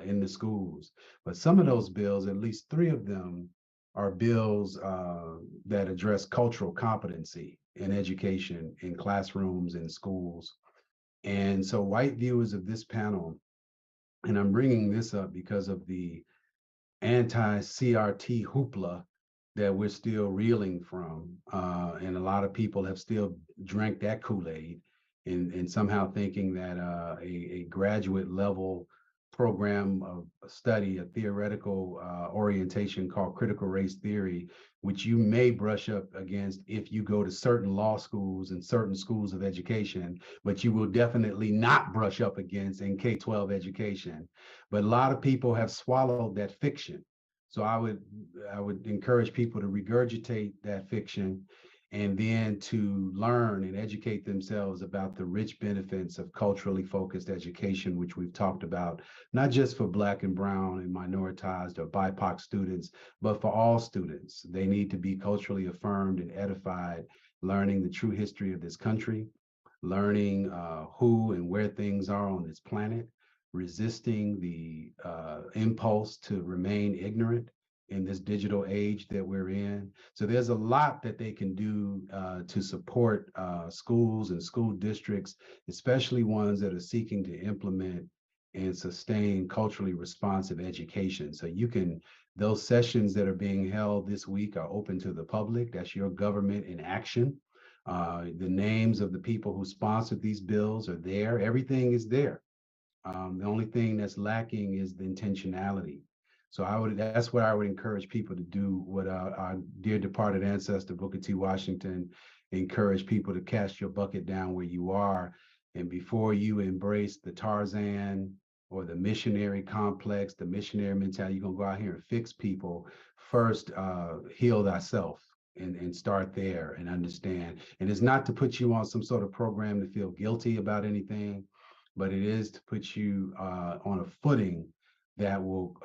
in the schools. But some of those bills, at least 3 of them, are bills that address cultural competency in education, in classrooms, in schools. And so white viewers of this panel, and I'm bringing this up because of the anti-CRT hoopla that we're still reeling from. And a lot of people have still drank that Kool-Aid and somehow thinking that a graduate level program of study, a theoretical orientation called critical race theory, which you may brush up against if you go to certain law schools and certain schools of education, but you will definitely not brush up against in K-12 education. But a lot of people have swallowed that fiction. So I would encourage people to regurgitate that fiction and then to learn and educate themselves about the rich benefits of culturally focused education, which we've talked about, not just for Black and Brown and minoritized or BIPOC students, but for all students. They need to be culturally affirmed and edified, learning the true history of this country, learning who and where things are on this planet, resisting the impulse to remain ignorant in this digital age that we're in. So there's a lot that they can do to support schools and school districts, especially ones that are seeking to implement and sustain culturally responsive education. So those sessions that are being held this week are open to the public. That's your government in action. The names of the people who sponsored these bills are there. Everything is there. The only thing that's lacking is the intentionality. So that's what I would encourage people to do, what our dear departed ancestor, Booker T. Washington, encouraged people to cast your bucket down where you are. And before you embrace the Tarzan or the missionary complex, the missionary mentality, you're gonna go out here and fix people. First, heal thyself and start there and understand. And it's not to put you on some sort of program to feel guilty about anything, but it is to put you on a footing that will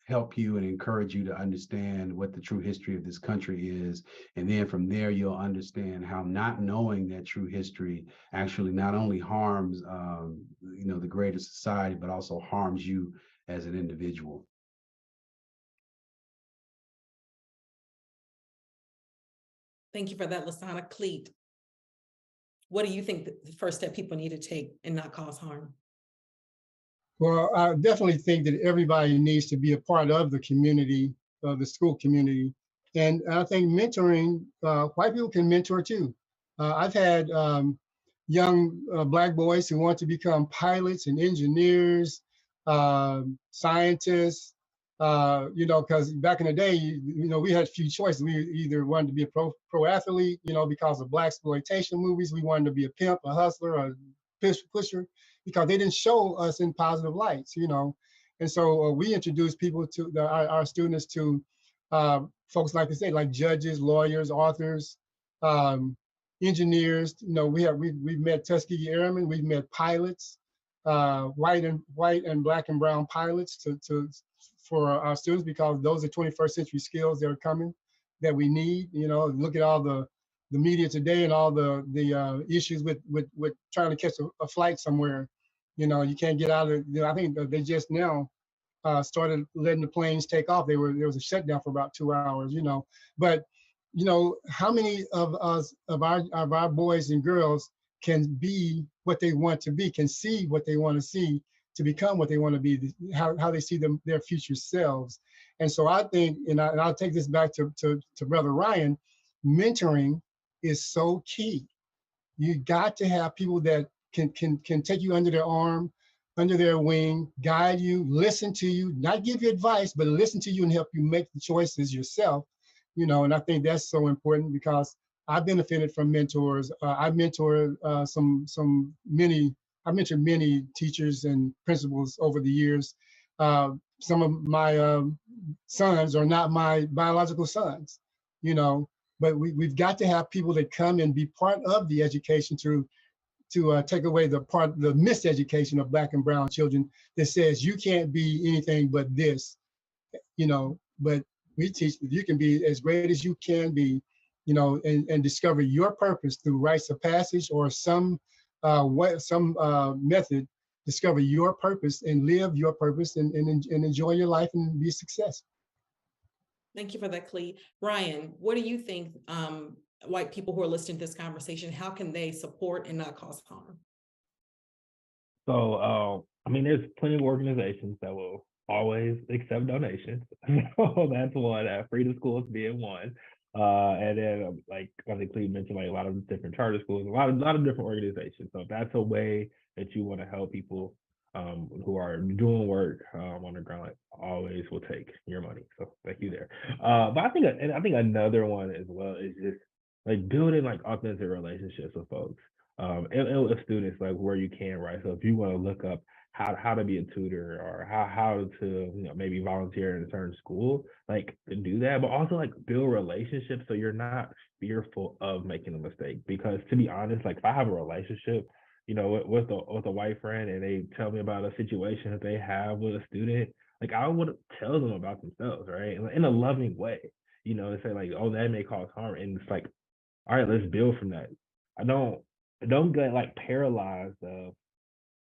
help you and encourage you to understand what the true history of this country is. And then from there, you'll understand how not knowing that true history actually not only harms the greater society, but also harms you as an individual. Thank you for that, Lasana. Cleet, what do you think the first step people need to take and not cause harm? Well, I definitely think that everybody needs to be a part of the community, the school community. And I think mentoring, white people can mentor too. I've had young Black boys who want to become pilots and engineers, scientists, because back in the day, we had a few choices. We either wanted to be a pro athlete, because of Black exploitation movies. We wanted to be a pimp, a hustler, a pusher, because they didn't show us in positive lights, And so we introduced people to our students to folks, like I say, like judges, lawyers, authors, engineers. We've met Tuskegee Airmen, we've met pilots, white and Black and brown pilots for our students, because those are 21st century skills that are coming that we need. Look at all the media today and all the issues with trying to catch a flight somewhere. You can't get out of. I think they just now started letting the planes take off. There was a shutdown for about 2 hours. But how many of our boys and girls can be what they want to be, can see what they want to see, to become what they want to be, how they see their future selves. And so I think, and I'll take this back to Brother Ryan, mentoring is so key. You got to have people that can take you under their arm, under their wing, guide you, listen to you, not give you advice, but listen to you and help you make the choices yourself. And I think that's so important, because I benefited from mentors. I mentored I mentored many teachers and principals over the years. Some of my sons are not my biological sons, but we've got to have people that come and be part of the education to take away the miseducation of Black and brown children that says you can't be anything but this, but we teach that you can be as great as you can be, and discover your purpose through rites of passage or some method. Discover your purpose and live your purpose and enjoy your life and be successful. Thank you for that, Clee. Ryan, what do you think, white people who are listening to this conversation, how can they support and not cause harm? So, I mean, there's plenty of organizations that will always accept donations. So that's one. Freedom Schools being one. And then, like I think Cleve mentioned, like a lot of different charter schools, a lot of different organizations. So if that's a way that you want to help people who are doing work on the ground, like, always will take your money. So thank you there. But I think, and I think another one as well is just like building like authentic relationships with folks. And with students, like where you can, right? So if you want to look up how to be a tutor or how to maybe volunteer in a certain school, like to do that, but also like build relationships so you're not fearful of making a mistake. Because to be honest, like if I have a relationship, with a white friend and they tell me about a situation that they have with a student, like I would tell them about themselves, right? In a loving way, to say like, oh, that may cause harm, and it's like, all right, let's build from that. I don't get like paralyzed of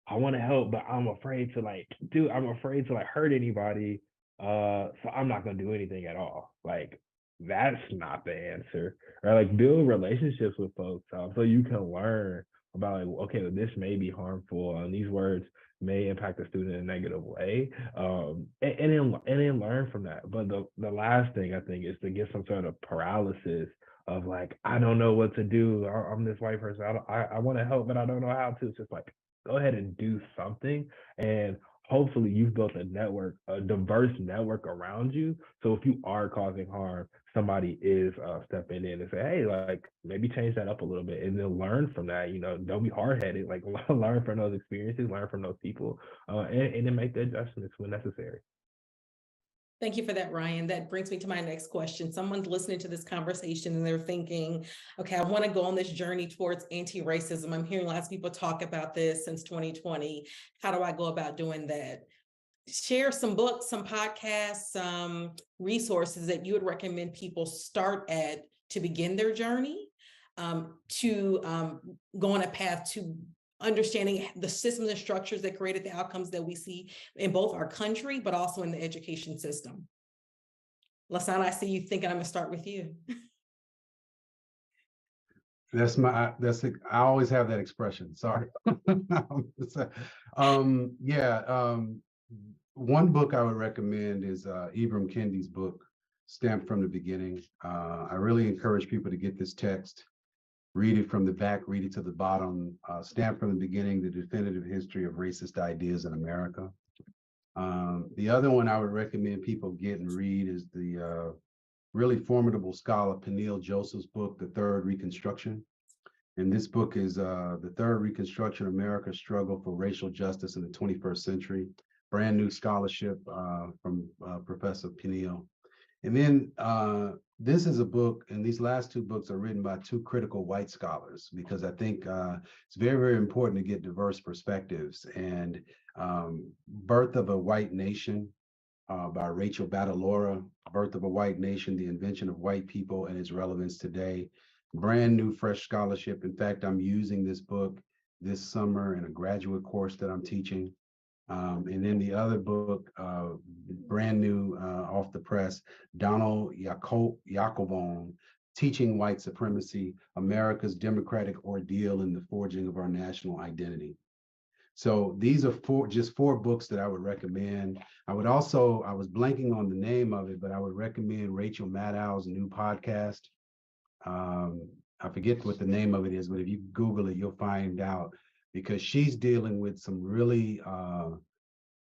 I want to help, but I'm afraid to hurt anybody. So I'm not gonna do anything at all. Like that's not the answer. Right? Like build relationships with folks so you can learn about like, okay, this may be harmful and these words may impact the student in a negative way. And then learn from that. But the last thing I think is to get some sort of paralysis of like, I don't know what to do. I'm this white person. I want to help, but I don't know how to. It's just like, go ahead and do something. And hopefully you've built a network, a diverse network around you. So if you are causing harm, somebody is stepping in and say, hey, like maybe change that up a little bit and then learn from that. Don't be hard headed, like learn from those experiences, learn from those people, and then make the adjustments when necessary. Thank you for that, Ryan. That brings me to my next question. Someone's listening to this conversation and they're thinking, okay, I want to go on this journey towards anti-racism. I'm hearing lots of people talk about this since 2020. How do I go about doing that? Share some books, some podcasts, some resources that you would recommend people start at to begin their journey, to go on a path to understanding the systems and structures that created the outcomes that we see in both our country, but also in the education system. LaSana, I see you thinking. I'm gonna start with you. I always have that expression. Sorry. One book I would recommend is Ibram Kendi's book, Stamped from the Beginning. I really encourage people to get this text, read it from the back, read it to the bottom. Stamped from the Beginning, the definitive history of racist ideas in America. The other one I would recommend people get and read is the really formidable scholar Peniel Joseph's book, The Third Reconstruction. And this book is The Third Reconstruction, America's Struggle for Racial Justice in the 21st Century. Brand new scholarship from Professor Peniel. And then this is a book, and these last two books are written by two critical white scholars, because I think it's very, very important to get diverse perspectives. And Birth of a White Nation by Rachel Badalora, Birth of a White Nation, The Invention of White People and Its Relevance Today. Brand new, fresh scholarship. In fact, I'm using this book this summer in a graduate course that I'm teaching. And then the other book, brand new, off the press, Donald Jacobon, Teaching White Supremacy, America's Democratic Ordeal in the Forging of Our National Identity. So these are just four books that I would recommend. I was blanking on the name of it, but I would recommend Rachel Maddow's new podcast. I forget what the name of it is, but if you Google it, you'll find out, because she's dealing with some really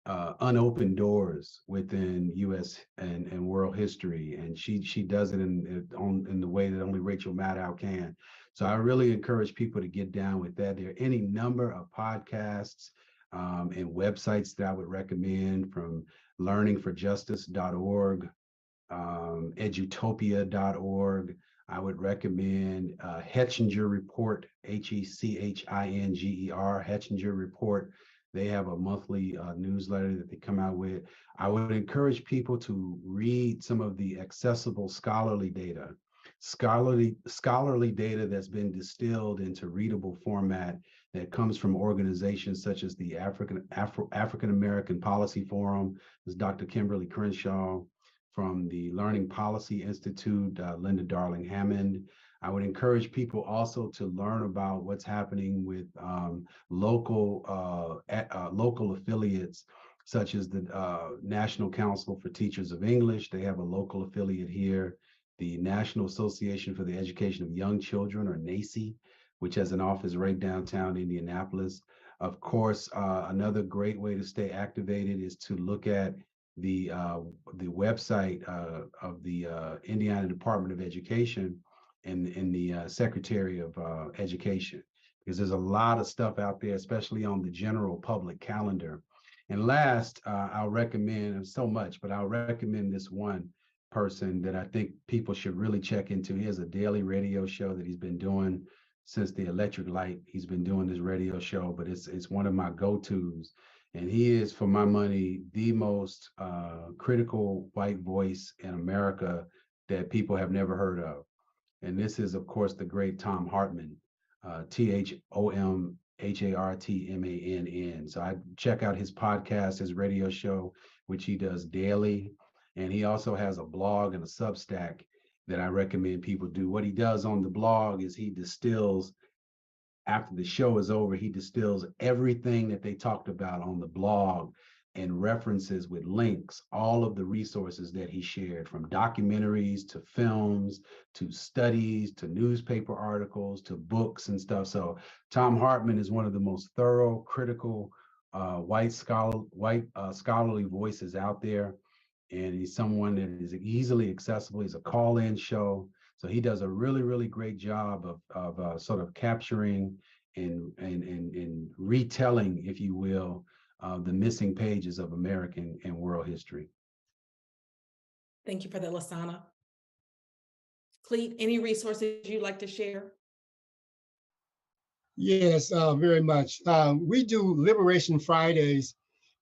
unopened doors within U.S. and world history, and she does it in the way that only Rachel Maddow can. So I really encourage people to get down with that. There are any number of podcasts and websites that I would recommend, from learningforjustice.org, edutopia.org. I would recommend Hechinger Report, Hechinger, Hechinger Report. They have a monthly newsletter that they come out with. I would encourage people to read some of the accessible scholarly data that's been distilled into readable format that comes from organizations such as the African American Policy Forum. There's Dr. Kimberly Crenshaw. from the Learning Policy Institute, Linda Darling Hammond. I would encourage people also to learn about what's happening with local affiliates, such as the National Council for Teachers of English. They have a local affiliate here. The National Association for the Education of Young Children, or NAEYC, which has an office right downtown Indianapolis. Of course, another great way to stay activated is to look at the website of the Indiana Department of Education and the Secretary of Education, because there's a lot of stuff out there, especially on the general public calendar. And last, I'll recommend so much, but I'll recommend this one person that I think people should really check into. He has a daily radio show that he's been doing since the electric light. He's been doing this radio show, but it's one of my go-tos. And he is, for my money, the most critical white voice in America that people have never heard of. And this is, of course, the great Thom Hartmann, ThomHartmann. So I check out his podcast, his radio show, which he does daily. And he also has a blog and a Substack that I recommend people do. What he does on the blog is he distills, after the show is over, he distills everything that they talked about on the blog and references with links, all of the resources that he shared, from documentaries to films to studies to newspaper articles to books and stuff. So Thom Hartmann is one of the most thorough, critical, scholarly voices out there. And he's someone that is easily accessible. He's a call-in show. So he does a really, really great job of sort of capturing and retelling, if you will, the missing pages of American and world history. Thank you for that, Lasana. Clete, any resources you'd like to share? Yes, very much. We do Liberation Fridays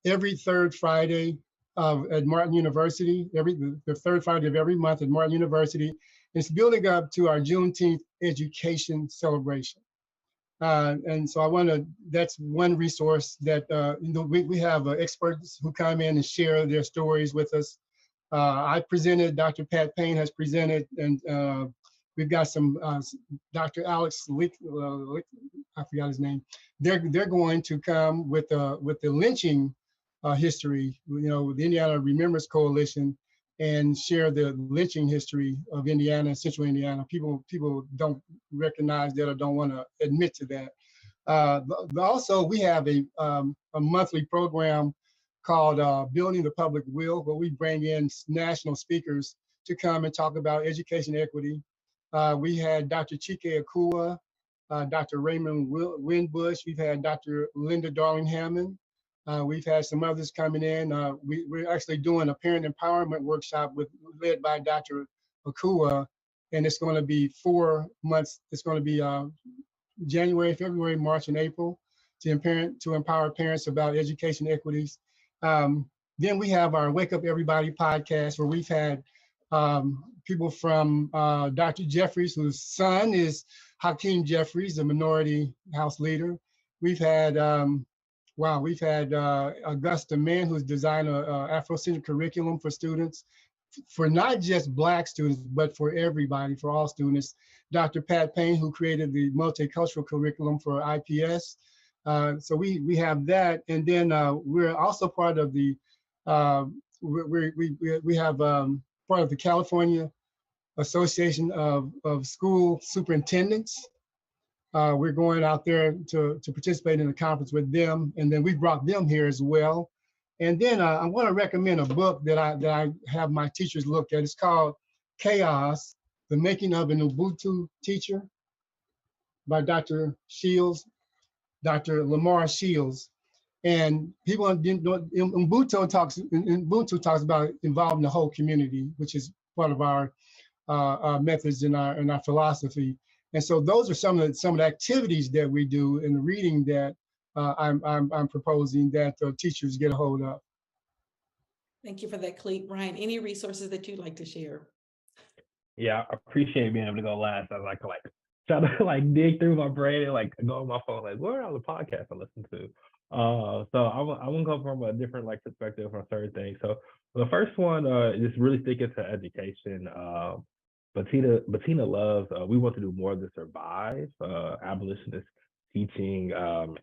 every third Friday at Martin University, the third Friday of every month at Martin University. It's building up to our Juneteenth education celebration. And so that's one resource that, we have experts who come in and share their stories with us. I presented, Dr. Pat Payne has presented, and we've got some, Dr. Alex Leak, I forgot his name. They're going to come with the lynching history, with the Indiana Remembrance Coalition, and share the lynching history of Indiana, Central Indiana. People don't recognize that or don't want to admit to that. Also, we have a monthly program called Building the Public Will, where we bring in national speakers to come and talk about education equity. We had Dr. Chike Akua, Dr. Raymond Winbush. We've had Dr. Linda Darling Hammond. We've had some others coming in. We're actually doing a parent empowerment workshop led by Dr. Akua, and it's going to be 4 months. It's going to be January, February, March, and April to empower parents about education equities. Then we have our Wake Up Everybody podcast, where we've had people from Dr. Jeffries, whose son is Hakeem Jeffries, the minority House leader. We've had Augusta Mann, who's designed an Afrocentric curriculum for students, for not just Black students, but for everybody, for all students. Dr. Pat Payne, who created the multicultural curriculum for IPS. So we have that, and then we're also part of the we have part of the California Association of School Superintendents. We're going out there to participate in a conference with them, and then we brought them here as well. And then I want to recommend a book that I have my teachers look at. It's called Chaos: The Making of an Ubuntu Teacher by Dr. Shields, Dr. Lamar Shields. And people Ubuntu talks about involving the whole community, which is part of our methods in our philosophy. And so those are some of the activities that we do in the reading that I'm proposing that teachers get a hold of. Thank you for that, Clete. Ryan, any resources that you'd like to share? Yeah, I appreciate being able to go last as I try to like dig through my brain and like go on my phone, like what are all the podcasts I listen to? So I want to come from a different like perspective on certain things. So the first one is really sticking to education. Bettina loves. We want to do more to survive. Abolitionist teaching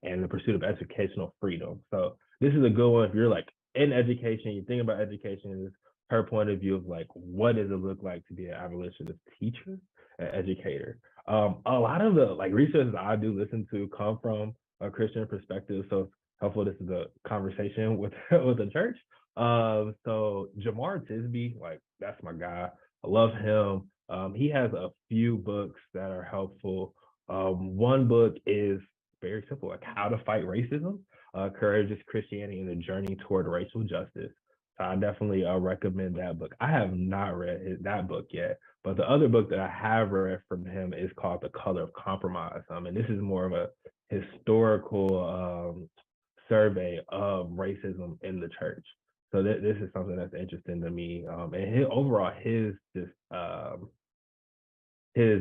and the pursuit of educational freedom. So this is a good one if you're like in education, you think about education. Is her point of view of like what does it look like to be an abolitionist teacher, an educator. A lot of the like resources I do listen to come from a Christian perspective, so it's helpful. This is a conversation with with the church. So Jamar Tisby, like that's my guy. I love him. He has a few books that are helpful. One book is very simple, like How to Fight Racism, Courageous Christianity and the Journey Toward Racial Justice. So I definitely recommend that book. I have not read that book yet, but the other book that I have read from him is called The Color of Compromise. And this is more of a historical survey of racism in the church. So this is something that's interesting to me. And overall, his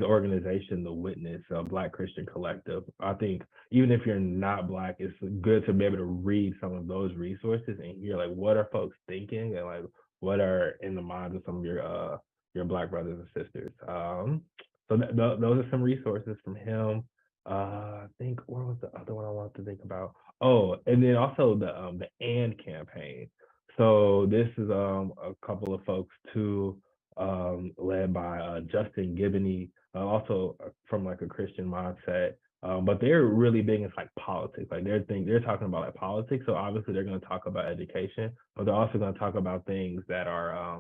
organization, The Witness, Black Christian Collective. I think even if you're not Black, it's good to be able to read some of those resources and hear like what are folks thinking and like what are in the minds of some of your Black brothers and sisters. So those are some resources from him. I think where was the other one I wanted to think about? Oh, and then also the AND campaign. So this is a couple of folks too, led by Justin Giboney, also from like a Christian mindset. But they're really big into like politics. Like they're talking about like politics. So obviously they're going to talk about education, but they're also going to talk about things that are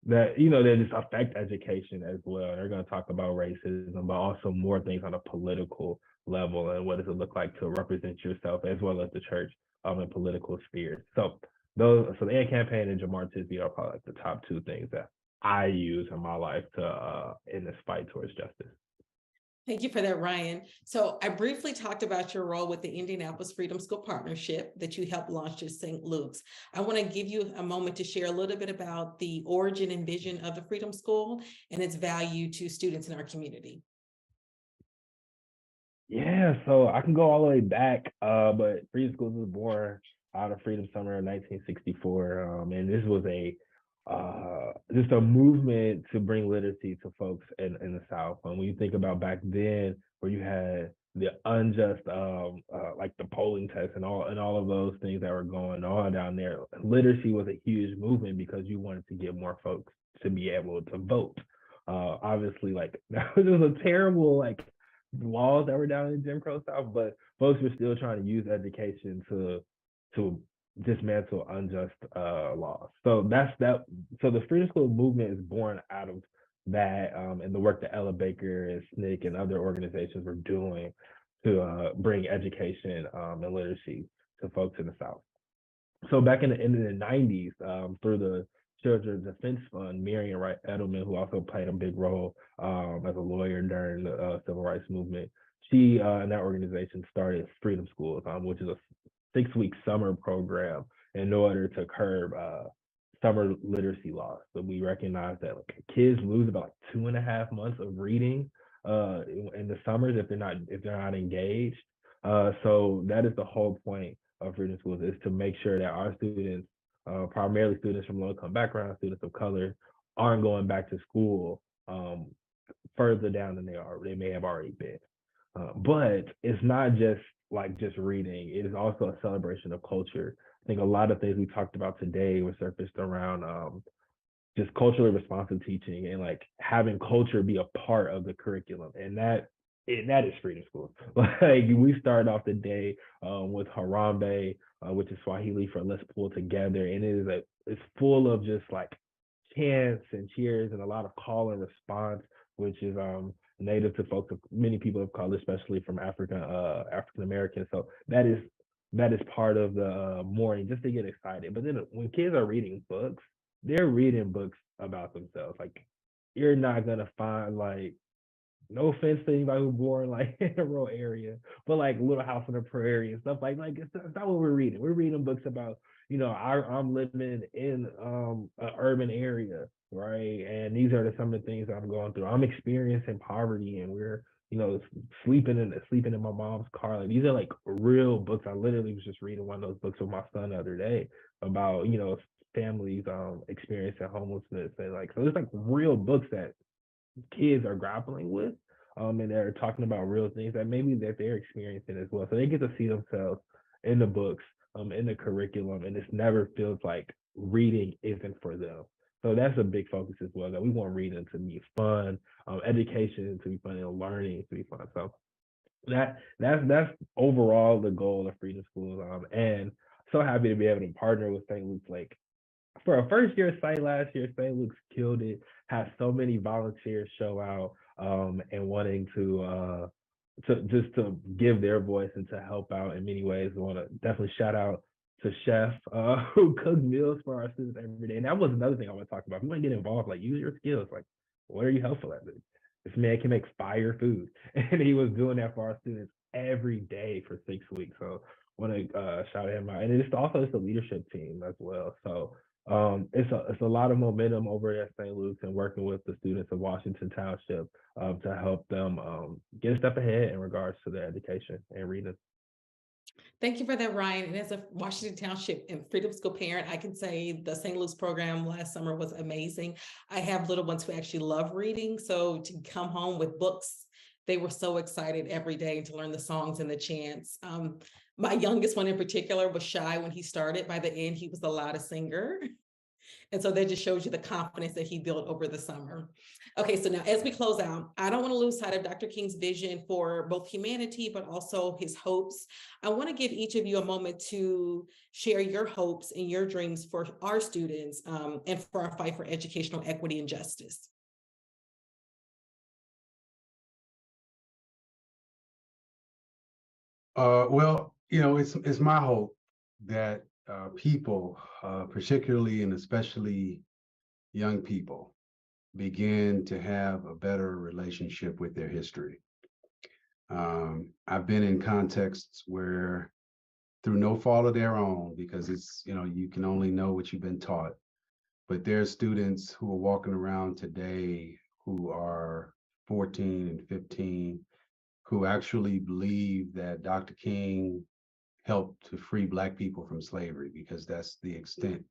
that they just affect education as well. They're going to talk about racism, but also more things on a political level and what does it look like to represent yourself as well as the church in political spheres. So the AND campaign and Jamar Tisby are probably like the top two things that I use in my life to in this fight towards justice. Thank you for that, Ryan. So I briefly talked about your role with the Indianapolis Freedom School Partnership that you helped launch at St. Luke's. I want to give you a moment to share a little bit about the origin and vision of the Freedom School and its value to students in our community. Yeah, so I can go all the way back, but Freedom Schools was born out of Freedom Summer of 1964, and this was just a movement to bring literacy to folks in the South. And when you think about back then, where you had the unjust, like the polling test and all of those things that were going on down there, literacy was a huge movement because you wanted to get more folks to be able to vote. Obviously, like that was just a terrible like laws that were down in Jim Crow South, but folks were still trying to use education to dismantle unjust laws. So that's that. So the Freedom School movement is born out of that, and the work that Ella Baker and SNCC and other organizations were doing to bring education and literacy to folks in the South. So back in the 90s, through the Children's Defense Fund, Marian Wright Edelman, who also played a big role as a lawyer during the civil rights movement, she and that organization started Freedom Schools, which is a 6-week summer program in order to curb summer literacy loss. So we recognize that like, kids lose about 2.5 months of reading in the summers if they're not engaged. So that is the whole point of Freedom Schools, is to make sure that our students, primarily students from low-income backgrounds, students of color, aren't going back to school further down than they may have already been. But it's not just reading. It is also a celebration of culture. I think a lot of things we talked about today were surfaced around just culturally responsive teaching and like having culture be a part of the curriculum. And that is Freedom Schools. Like we started off the day with Harambe, which is Swahili for Let's Pull Together. And it's full of just like chants and cheers and a lot of call and response, which is native to folks, many people of color, especially from African Americans. So that is part of the morning, just to get excited. But then when kids are reading books, they're reading books about themselves. Like you're not gonna find like no offense to anybody who's born like in a rural area, but like Little House on the Prairie and stuff like it's not what we're reading. We're reading books about, I'm living in an urban area, right? And these are some of the things I'm going through. I'm experiencing poverty, and we're sleeping in my mom's car. Like these are like real books. I literally was just reading one of those books with my son the other day about families experiencing homelessness, and like so there's like real books that kids are grappling with, and they're talking about real things that maybe that they're experiencing as well. So they get to see themselves in the books, in the curriculum, and this never feels like reading isn't for them. So that's a big focus as well. That we want reading to be fun, education to be fun, and learning to be fun. So that's overall the goal of Freedom Schools. And so happy to be able to partner with St. Luke's. Like for a first year site last year, St. Luke's killed it. Had so many volunteers show out, and wanting to give their voice and to help out in many ways. I want to definitely shout out to Chef who cooks meals for our students every day. And that was another thing I want to talk about. If you want to get involved, like use your skills. Like, what are you helpful at? This man can make fire food, and he was doing that for our students every day for 6 weeks. So want to shout him out. And it's also a leadership team as well. So it's a lot of momentum over at St. Luke's, and working with the students of Washington Township to help them get a step ahead in regards to their education and reading. Thank you for that, Ryan. And as a Washington Township and Freedom School parent, I can say the St. Luke's program last summer was amazing. I have little ones who actually love reading. So to come home with books, they were so excited every day to learn the songs and the chants. My youngest one in particular was shy when he started. By the end, he was the loudest singer. And so that just shows you the confidence that he built over the summer. Okay, so now as we close out, I don't want to lose sight of Dr. King's vision for both humanity, but also his hopes. I want to give each of you a moment to share your hopes and your dreams for our students and for our fight for educational equity and justice. Well, it's my hope that people, particularly and especially young people, begin to have a better relationship with their history. I've been in contexts where, through no fault of their own, because it's, you can only know what you've been taught, but there are students who are walking around today who are 14 and 15 who actually believe that Dr. King helped to free Black people from slavery, because that's the extent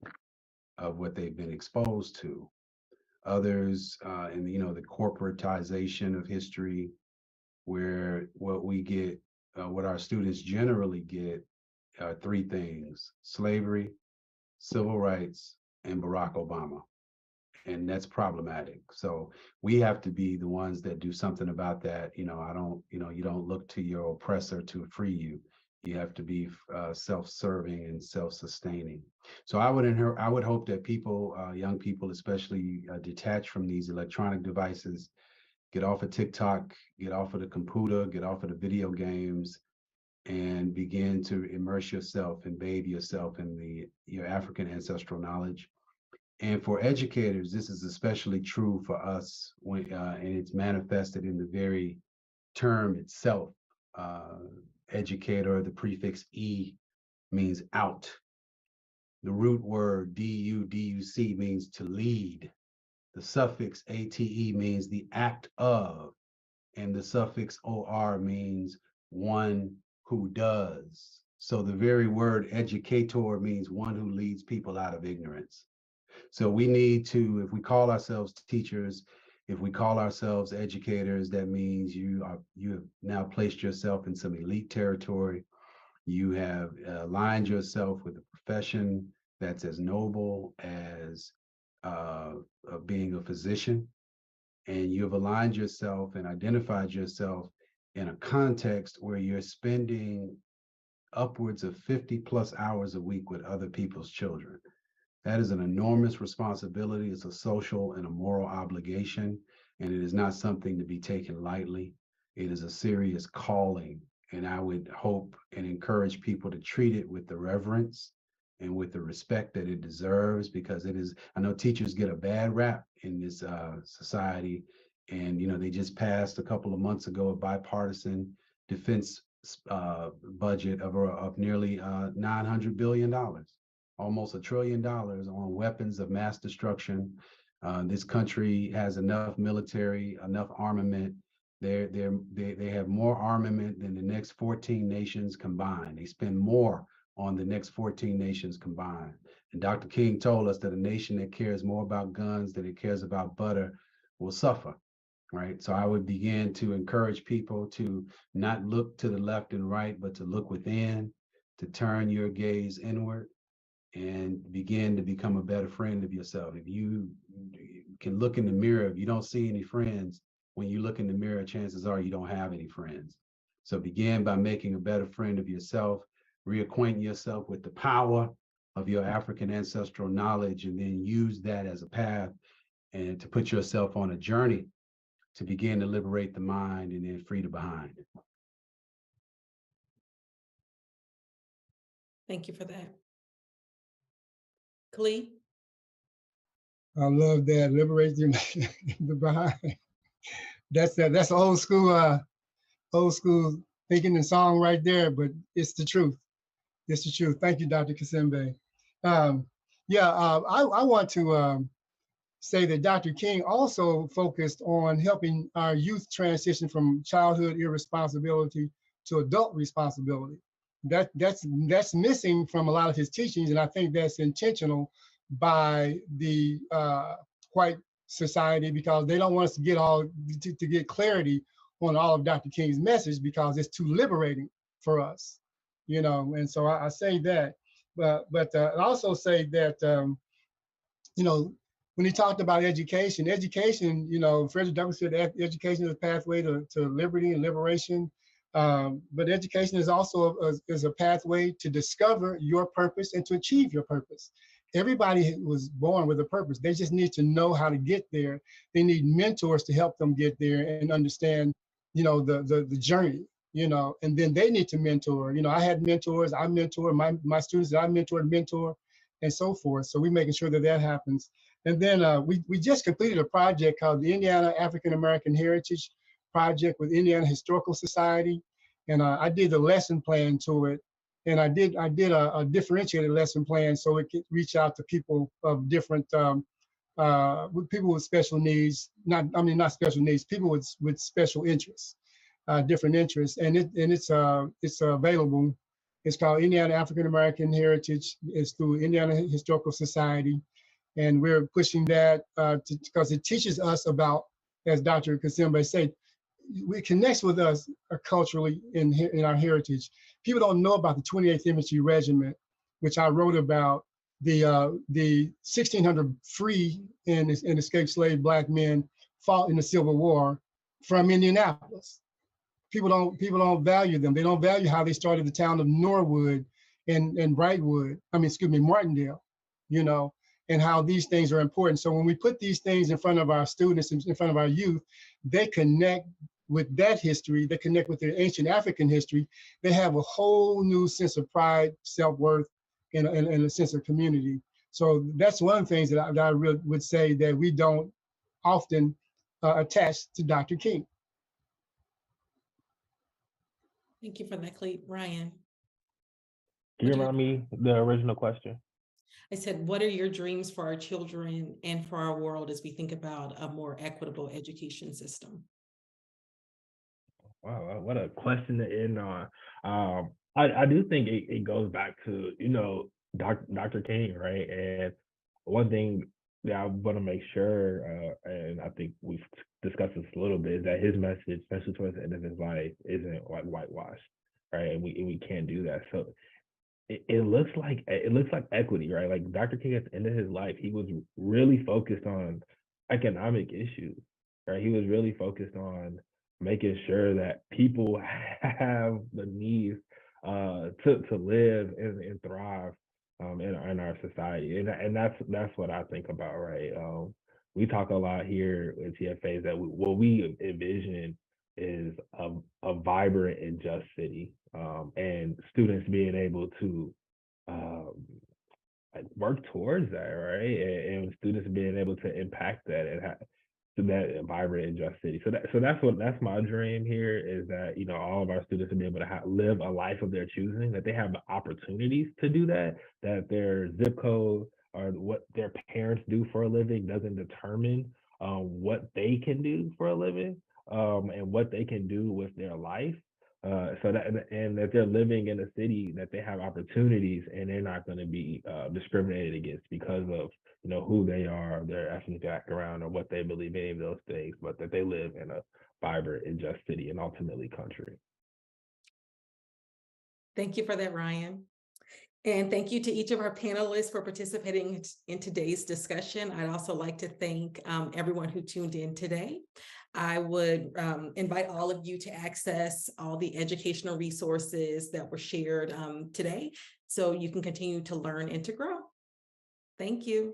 of what they've been exposed to. Others in the corporatization of history, where what our students generally get are three things: slavery, civil rights, and Barack Obama. And that's problematic. So we have to be the ones that do something about that. You don't look to your oppressor to free you. You have to be self-serving and self-sustaining. So I would hope that people, young people especially, detach from these electronic devices, get off of TikTok, get off of the computer, get off of the video games, and begin to immerse yourself and bathe yourself in your African ancestral knowledge. And for educators, this is especially true for us and it's manifested in the very term itself. Educator, the prefix E means out. The root word D-U-C means to lead. The suffix ATE means the act of, and the suffix OR means one who does. So the very word educator means one who leads people out of ignorance. So we need to, if we call ourselves teachers, if we call ourselves educators, that means you have now placed yourself in some elite territory. You have aligned yourself with a profession that's as noble as being a physician. And you have aligned yourself and identified yourself in a context where you're spending upwards of 50 plus hours a week with other people's children. That is an enormous responsibility. It's a social and a moral obligation, and it is not something to be taken lightly. It is a serious calling, and I would hope and encourage people to treat it with the reverence and with the respect that it deserves, because it is, I know teachers get a bad rap in this society, And, they just passed a couple of months ago a bipartisan defense budget of nearly $900 billion, almost $1 trillion on weapons of mass destruction. This country has enough military, enough armament. They have more armament than the next 14 nations combined. They spend more on the next 14 nations combined. And Dr. King told us that a nation that cares more about guns than it cares about butter will suffer. Right. So I would begin to encourage people to not look to the left and right, but to look within, to turn your gaze inward and begin to become a better friend of yourself. If you can look in the mirror, if you don't see any friends, when you look in the mirror, chances are you don't have any friends. So begin by making a better friend of yourself, reacquainting yourself with the power of your African ancestral knowledge, and then use that as a path and to put yourself on a journey to begin to liberate the mind and then free the behind. Thank you for that. Khalid? I love that. Liberate the behind. That's old school thinking and song right there, but it's the truth. It's the truth. Thank you, Dr. Kasembe. I want to say that Dr. King also focused on helping our youth transition from childhood irresponsibility to adult responsibility. That's missing from a lot of his teachings, and I think that's intentional by the white society, because they don't want us to get clarity on all of Dr. King's message because it's too liberating for us, And so I say that, but I also say that when he talked about education, Frederick Douglass said education is a pathway to liberty and liberation. But education is also is a pathway to discover your purpose and to achieve your purpose. Everybody was born with a purpose. They just need to know how to get there. They need mentors to help them get there and understand, the journey, and then they need to mentor. I had mentors, I mentor my students that I mentor, and so forth. So we're making sure that happens. And then we just completed a project called the Indiana African American Heritage Project with Indiana Historical Society. And I did the lesson plan to it. And I did a differentiated lesson plan so it could reach out to people of different, people with special needs, not special needs, people with special interests, different interests. And it's available. It's called Indiana African American Heritage. It's through Indiana Historical Society. And we're pushing that because it teaches us about, as Dr. Kasembe said, it connects with us culturally in our heritage. People don't know about the 28th Infantry Regiment, which I wrote about, the 1,600 free and escaped slave Black men fought in the Civil War from Indianapolis. People don't value them. They don't value how they started the town of Norwood and Martindale, and how these things are important. So when we put these things in front of our students, in front of our youth, they connect with that history, they connect with their ancient African history. They have a whole new sense of pride, self-worth, and a sense of community. So that's one of the things that I really would say that we don't often attach to Dr. King. Thank you for that, Khalid. Ryan? Can you remind me the original question? I said, what are your dreams for our children and for our world as we think about a more equitable education system? Wow, what a question to end on. I do think it goes back to, Dr. King, right? And one thing that I want to make sure, and I think we've discussed this a little bit, is that his message, especially towards the end of his life, isn't like whitewashed, right? And we can't do that. So it looks like equity, right? Like Dr. King at the end of his life, he was really focused on economic issues, right? He was really focused on making sure that people have the needs to live and thrive in our society, and that's what I think about, right? We talk a lot here at TFA that what we envision is a vibrant and just city, and students being able to work towards that, right? And students being able to impact that that vibrant and just city. That's my dream here, is that, you know, all of our students will be able to live a life of their choosing, that they have the opportunities to do that, that their zip code or what their parents do for a living doesn't determine what they can do for a living, and what they can do with their life. And that they're living in a city that they have opportunities, and they're not going to be discriminated against because of, you know, who they are, their ethnic background, or what they believe, any of those things, but that they live in a vibrant and just city, and ultimately country. Thank you for that, Ryan. And thank you to each of our panelists for participating in today's discussion. I'd also like to thank everyone who tuned in today. I would invite all of you to access all the educational resources that were shared today, so you can continue to learn and to grow. Thank you.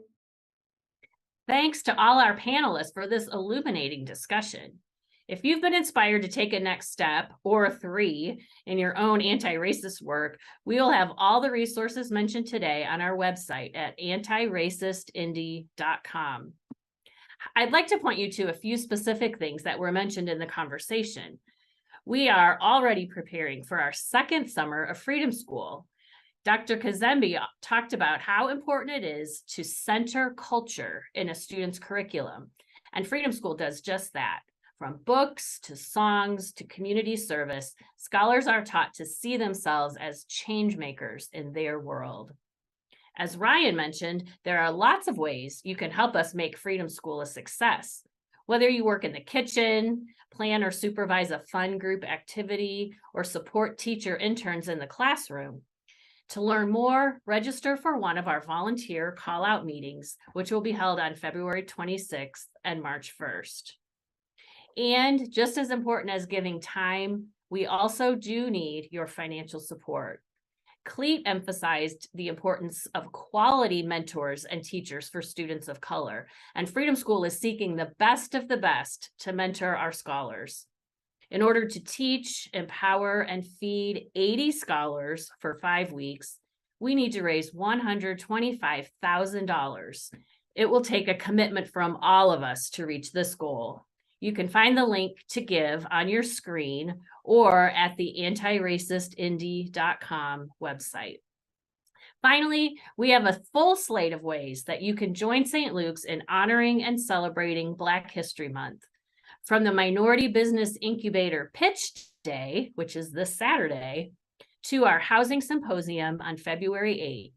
Thanks to all our panelists for this illuminating discussion. If you've been inspired to take a next step or 3 in your own anti-racist work, we will have all the resources mentioned today on our website at antiracistindy.com. I'd like to point you to a few specific things that were mentioned in the conversation. We are already preparing for our second summer of Freedom School. Dr. Kazembe talked about how important it is to center culture in a student's curriculum, and Freedom School does just that. From books to songs to community service, scholars are taught to see themselves as change makers in their world. As Ryan mentioned, there are lots of ways you can help us make Freedom School a success. Whether you work in the kitchen, plan or supervise a fun group activity, or support teacher interns in the classroom. To learn more, register for one of our volunteer call-out meetings, which will be held on February 26th and March 1st. And just as important as giving time, we also do need your financial support. CLEAT emphasized the importance of quality mentors and teachers for students of color, and Freedom School is seeking the best of the best to mentor our scholars. In order to teach, empower, and feed 80 scholars for 5 weeks, we need to raise $125,000. It will take a commitment from all of us to reach this goal. You can find the link to give on your screen or at the antiracistindy.com website. Finally, we have a full slate of ways that you can join St. Luke's in honoring and celebrating Black History Month. From the Minority Business Incubator Pitch Day, which is this Saturday, to our Housing Symposium on February 8th.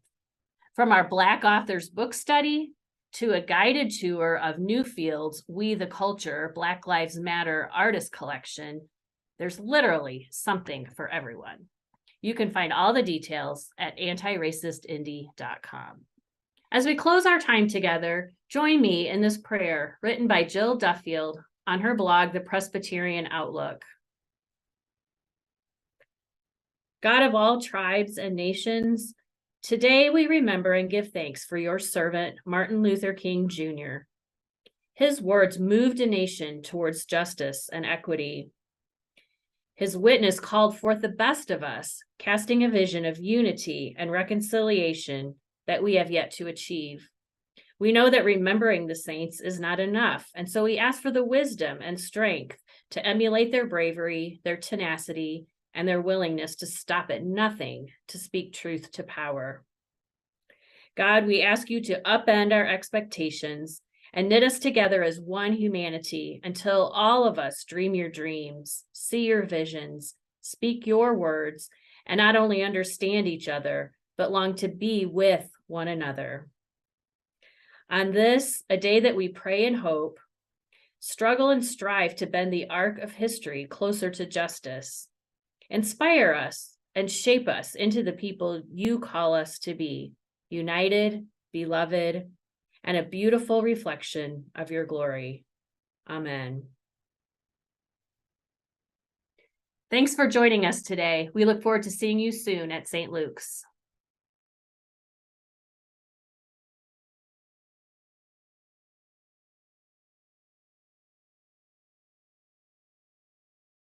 From our Black Authors Book Study to a guided tour of Newfield's We the Culture, Black Lives Matter Artist Collection, there's literally something for everyone. You can find all the details at antiracistindy.com. As we close our time together, join me in this prayer written by Jill Duffield on her blog, The Presbyterian Outlook. God of all tribes and nations, today we remember and give thanks for your servant, Martin Luther King Jr. His words moved a nation towards justice and equity. His witness called forth the best of us, casting a vision of unity and reconciliation that we have yet to achieve. We know that remembering the saints is not enough, and so we ask for the wisdom and strength to emulate their bravery, their tenacity, and their willingness to stop at nothing to speak truth to power. God, we ask you to upend our expectations and knit us together as one humanity until all of us dream your dreams, see your visions, speak your words, and not only understand each other, but long to be with one another. On this, a day that we pray and hope, struggle and strive to bend the arc of history closer to justice. Inspire us and shape us into the people you call us to be, united, beloved, and a beautiful reflection of your glory. Amen. Thanks for joining us today. We look forward to seeing you soon at St. Luke's.